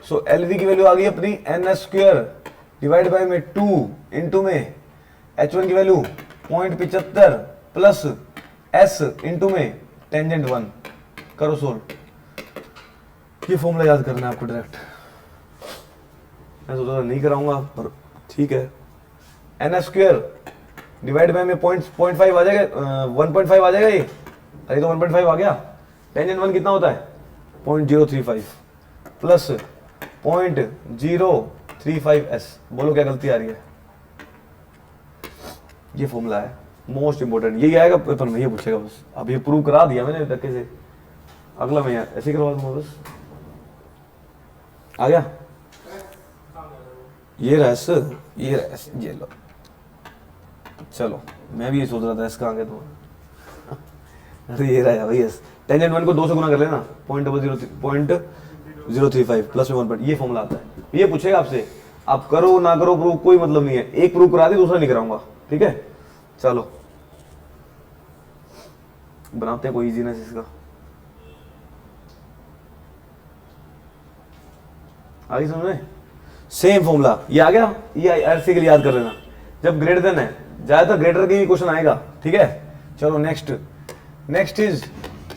सो एलवी की वैल्यू आ गई अपनी एन स्क्वायर डिवाइड बाय में 2 इंटू में h1 की वैल्यू 0.75 प्लस s इंटू में टेंजेंट 1, करो सोल्व। ये फॉर्मूला याद करना है आपको डायरेक्ट, मैं सोचा था नहीं कराऊंगा, पर ठीक है। एन स्क्वायर डिवाइड बाय में 0.5 आ जाएगा, 1.5 आ जाएगा ये। अरे तो 1.5 आ गया। टेंजेंट 1 कितना होता है 0.035 प्लस 0.035s। बोलो क्या गलती आ रही है? ये फॉर्मूला है मोस्ट इंपोर्टेंट, यही आएगा पेपर में, ये पूछेगा बस। अब ये प्रूव करा दिया मैंने धक्के से, अगला मैं ऐसे ही करवा दूंगा बस। आ गया ये रस, ये रस, ये लो। चलो मैं भी ये सोच रहा था इसका आगे तो अरे ये रहा भाई यस। टेंजेंट 1 को 2 से गुना कर लेना 0.035 प्लस में 1 ये फॉर्मूला आता है। ये पूछेगा आपसे, आप करो ना करो प्रूव कोई मतलब नहीं है, एक प्रूव करा दे दूसरा नहीं कराऊंगा, ठीक है। चलो बनाते हैं कोई इजीनेस इसका। आगे समझ में सेम फॉर्मूला ये आ गया, ये ऐसे के लिए याद कर लेना। जब ग्रेटर देन है, ज्यादातर ग्रेटर के ही क्वेश्चन आएगा, ठीक है। चलो next is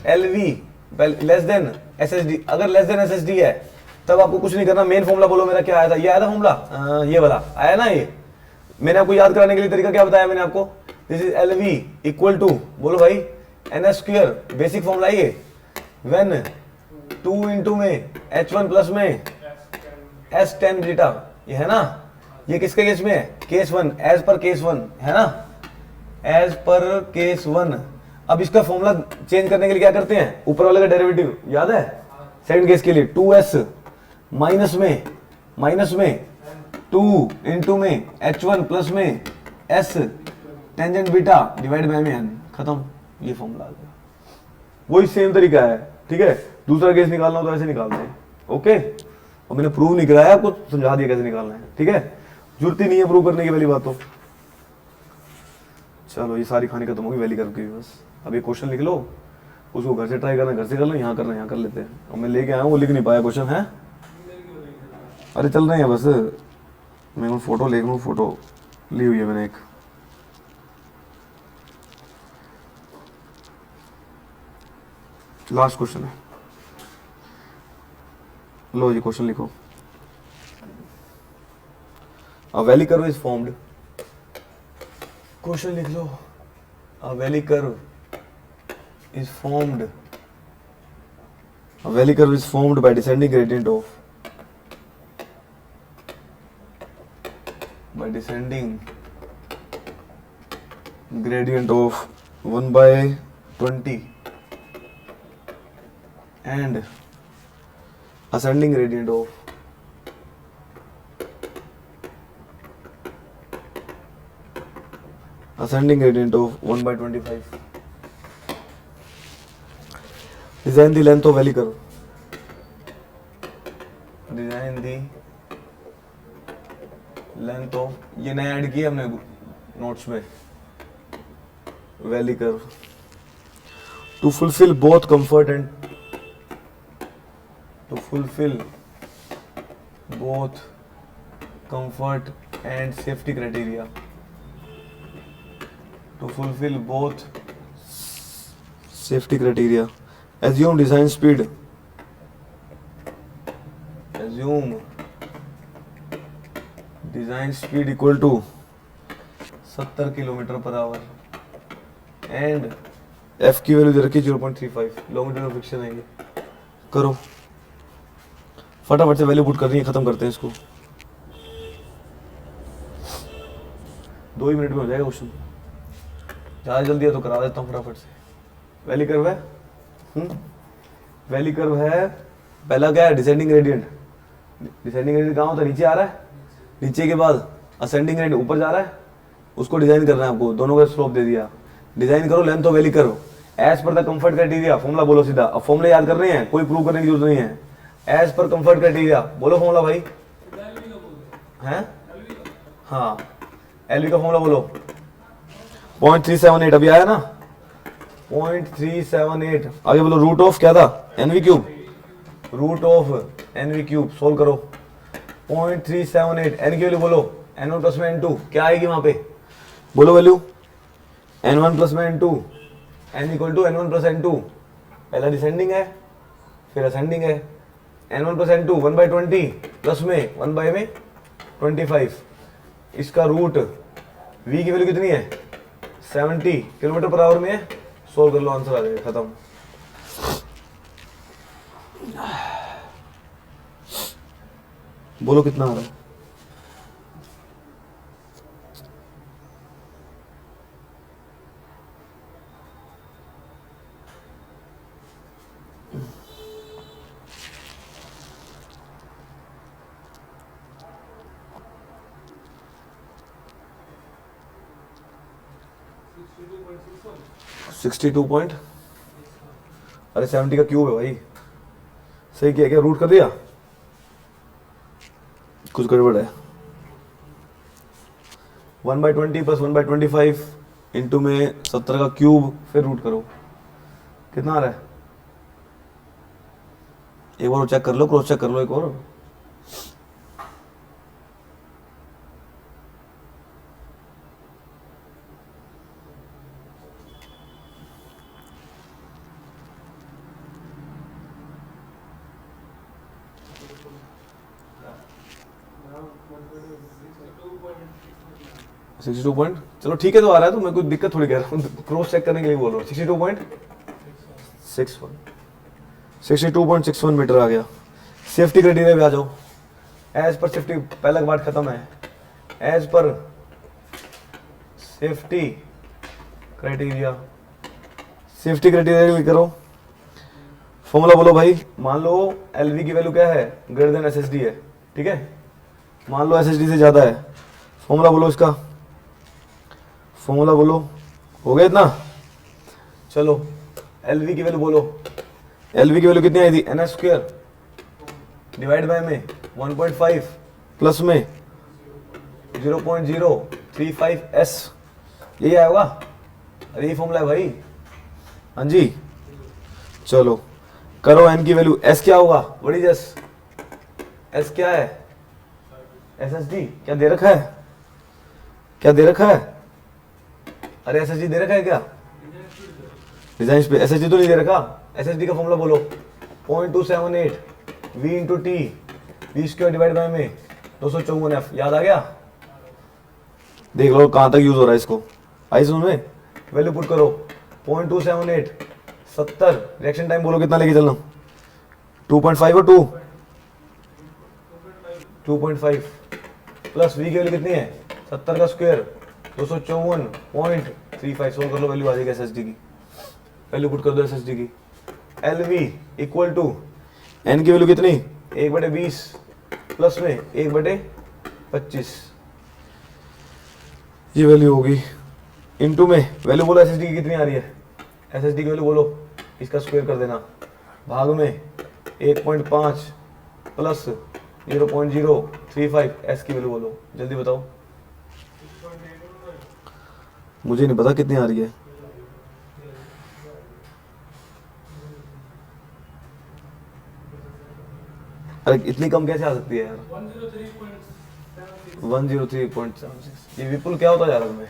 LV less than SSD. अगर लेस देन एसएसडी है तब आपको कुछ नहीं करना, मेन फॉर्मूला बोलो मेरा क्या आया था, ये आया था फॉर्मूला, ये वाला आया ना। ये मैंने आपको याद कराने के लिए तरीका क्या बताया मैंने आपको, this is LV equal to, बोलो भाई एन स्क्वायर, बेसिक फॉर्मूला ये, व्हेन 2 इंटू में h1 प्लस में s tan बीटा, ये है ना। ये किसके केस में है, केस 1, एज पर केस 1 है ना, एज पर केस 1। अब इसका फॉर्मूला चेंज करने के लिए क्या करते हैं, ऊपर वाले का डेरिवेटिव याद है। सेकंड केस के लिए 2s माइनस में 2 इंटू में h1 प्लस में s tangent beta divide by में n, खत्म। ये फॉर्मूला आ गया। वही सेम तरीका है, ठीक है। दूसरा केस निकालना हो तो ऐसे निकालते हैं, ओके। और मैंने प्रूव नहीं कराया, आपको समझा दिया कैसे निकालना है, ठीक है। जरूरत ही नहीं है प्रूव करने की, पहली बात तो। चलो ये सारी खानी खत्म होगी वैली कर्व की बस। अब ये क्वेश्चन लिख लो, उसको घर से ट्राई करना, घर से कर लो, यहाँ करना यहाँ कर लेते हैं। और मैं लेके आया हूँ, वो लिख नहीं पाया क्वेश्चन है। अरे चल रहे हैं बस, मैं फोटो ले लूँ, फोटो ली हुई है मैंने एक। लास्ट क्वेश्चन है, लो ये क्वेश्चन लिखो। A valley curve is formed, question लिख लो। A valley curve is formed, a valley curve is formed by descending gradient of 1/20 and ascending gradient of 1/25. Design the length of valley curve. Design the length of, ये नया add किया हमने notes में, valley curve to fulfill both comfort and safety criteria. To fulfill both safety criteria, assume design speed equal to 70 km/h and f की value दे रखी 0.35, longitude में fiction है ये। करो फटाफट से, वैल्यू पुट करनी है, खत्म करते हैं इसको। 2 ही मिनट में हो जाएगा क्वेश्चन, ज़्यादा जल्दी है तो करा देता हूँ फटाफट से। वैली कर्व है, वैली कर्व है। पहला क्या है, डिसेंडिंग ग्रेडियंट। डिसेंडिंग ग्रेडियंट कहाँ होता है, नीचे आ रहा है, नीचे के बाद असेंडिंग ग्रेडियंट ऊपर जा रहा है, उसको डिजाइन करना है आपको। दोनों का स्लोप दे दिया, डिजाइन करो length of valley curve as पर द कंफर्ट क्राइटेरिया। फॉर्मूला बोलो सीधा, अब फॉर्मूला याद कर रहे हैं, कोई प्रूव करने की जरूरत नहीं है। एज पर कंफर्ट क्राइटेरिया बोलो फॉर्मूला भाई, हैं? हाँ एलवी का फॉर्मूला बोलो 0.378, अभी आया ना 0.378। आगे बोलो रूट ऑफ क्या था, NV cube, root of NV cube. Solve करो 0.378, एन की वैल्यू बोलो n1 प्लस में n2 क्या आएगी वहां पे, बोलो वैल्यू n1 प्लस में n2, n equal to n1 plus n2। पहला डिसेंडिंग है फिर असेंडिंग है, n1 प्लस n2 1/20 प्लस में 1 बाय में 25, इसका रूट v की वैल्यू कितनी है 70 किलोमीटर पर आवर में है। सोल्व कर लो, आंसर आ जाएगा, खत्म। बोलो कितना आ रहा है। सिक्सटी टू पॉइंट, अरे 70 का क्यूब है भाई। सही किया क्या, रूट कर दिया, कुछ गड़बड़ है। 1/20 प्लस 1/25 इंटू में 70 का क्यूब, फिर रूट करो, कितना आ रहा है। एक बार चेक कर लो, क्रॉस चेक कर लो एक और। सिक्सटी टू पॉइंट, चलो ठीक है, तो आ रहा है, तो मैं कोई दिक्कत थोड़ी कह रहा हूँ, क्रॉस चेक करने के लिए बोल रहा हूँ। 62.61 मीटर आ गया। सेफ्टी क्राइटेरिया पे आ जाओ। एज पर सेफ्टी, पहला पार्ट खत्म है। एज पर सेफ्टी क्राइटेरिया, सेफ्टी क्राइटेरिया करो, फॉर्मूला बोलो भाई। मान लो एलवी की वैल्यू क्या है, ग्रेटर देन एसएसडी है, ठीक है। मान लो एसएसडी से ज्यादा है, फॉर्मूला बोलो इसका, फॉर्मूला बोलो। हो गया इतना, चलो एलवी की वैल्यू बोलो। एलवी की वैल्यू कितनी आई थी, एन स्क्वायर डिवाइड बाय में 1.5 प्लस में 0.035 एस, यही आया होगा। अरे ये फॉर्मूला है भाई, हाँ जी। चलो करो एन की वैल्यू, एस क्या होगा, व्हाट इज एस, एस क्या है, एसएसडी क्या दे रखा है, क्या दे रखा है, अरे एसएसडी दे रखा है क्या, डिजाइन पे एसएसडी तो नहीं दे रखा। एसएसडी का फॉर्मूला बोलो, 0.278 v into T, V square divide by में 254 एफ, याद आ गया। देख लो कहां तक यूज हो रहा है इसको, आई सुन में वैल्यू पुट करो, 0.278 70, रिएक्शन टाइम बोलो कितना लेके चलना, 2.5 और 2.5 प्लस वी की वैल्यू कितनी है 70 का स्क्वायर 254.35, सोल्व कर लो, वैल्यू आ जाएगी एसएसडी की, वैल्यू पुट कर दो एसएसडी की। एलवी इक्वल टू एन की वैल्यू कितनी 1/20 प्लस में 1/25, ये वैल्यू होगी, इनटू में वैल्यू बोलो एसएसडी की कितनी आ रही है, एसएसडी की वैल्यू बोलो, इसका स्क्वायर कर देना, भाग में 1.5 प्लस 0.035 एस की वैल्यू बोलो, जल्दी बताओ, मुझे नहीं पता कितनी आ रही है। अरे इतनी कम कैसे आ सकती है यार, 103.76, ये विपुल क्या होता जा रहा है तुम्हें,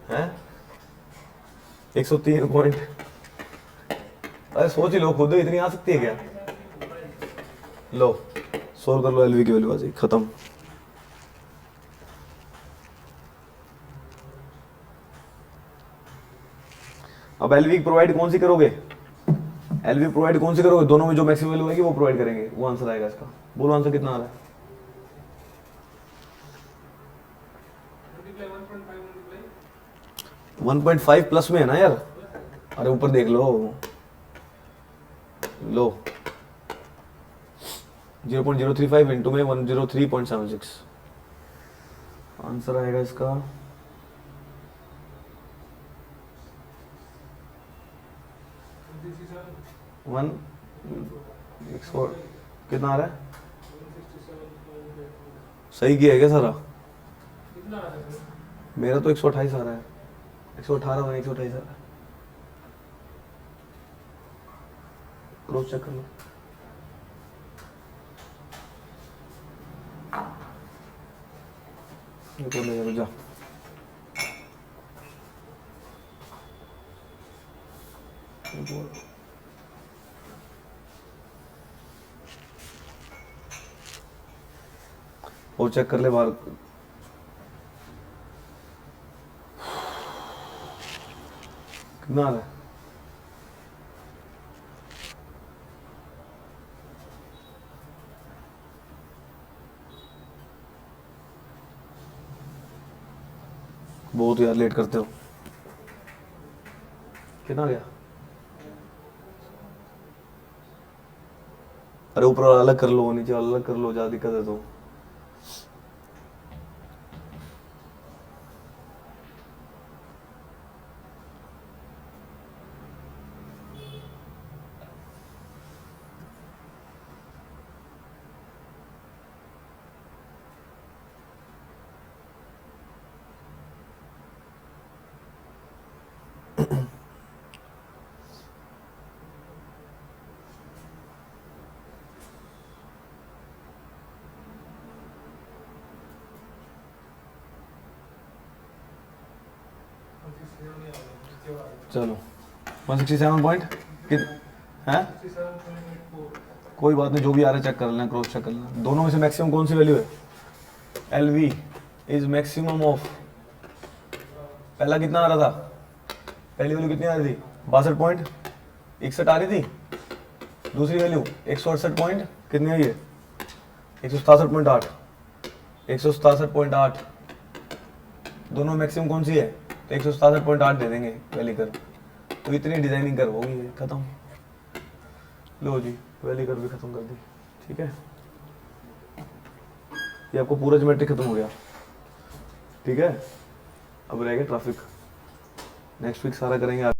हैं 103 पॉइंट, अरे सोच ही लो खुद, इतनी आ सकती है क्या। लो सोल्व कर लो, एलवी की वैल्यू आ जाएगी, खत्म। अब एलवी प्रोवाइड कौन सी करोगे, एलवी प्रोवाइड कौन सी करोगे, दोनों में जो मैक्सिमम वैल्यू आएगी वो प्रोवाइड करेंगे, वो आंसर आएगा इसका। बोलो आंसर कितना आ रहा है, 1.5 प्लस में है ना यार, अरे ऊपर देख लो, लो 0.035 इंटू में 103.76, आंसर आएगा इसका 1 कितना आ रहा है, सही किया है क्या सारा, मेरा तो 128 आ रहा है, 118 128 आ रहा है, क्रॉस चेक कर लो। ये ले जा, और चेक कर ले बाहर। कितना आ रहा है? बहुत यार लेट करते हो। कितना आ गया? अरे ऊपर वाला अलग कर लो, नीचे वाला अलग कर लो, ज्यादा दिक्कत है तो। चलो 167 पॉइंट है। कोई बात नहीं, जो भी आ रहा है चेक कर लेना, क्रॉस चेक कर लेना। दोनों में से मैक्सिमम कौन सी वैल्यू है? L V is maximum of, पहला कितना आ रहा था? पहली वैल्यू कितनी आ रही थी? 62.61 आ रही थी। दूसरी वैल्यू 168 पॉइंट कितनी आई है? 167.8। 167.8 दोनों मैक्सिमम कौन सी है? तो 167.8 दे देंगे वैली कर। तो इतनी डिजाइनिंग कर होगी, है खत्म। लो जी, वैली कर भी खत्म कर दी। ठीक है, ये आपको पूरा ज्योमेट्री खत्म हो गया। ठीक है, अब रहेगा ट्रैफिक। नेक्स्ट वीक सारा करेंगे।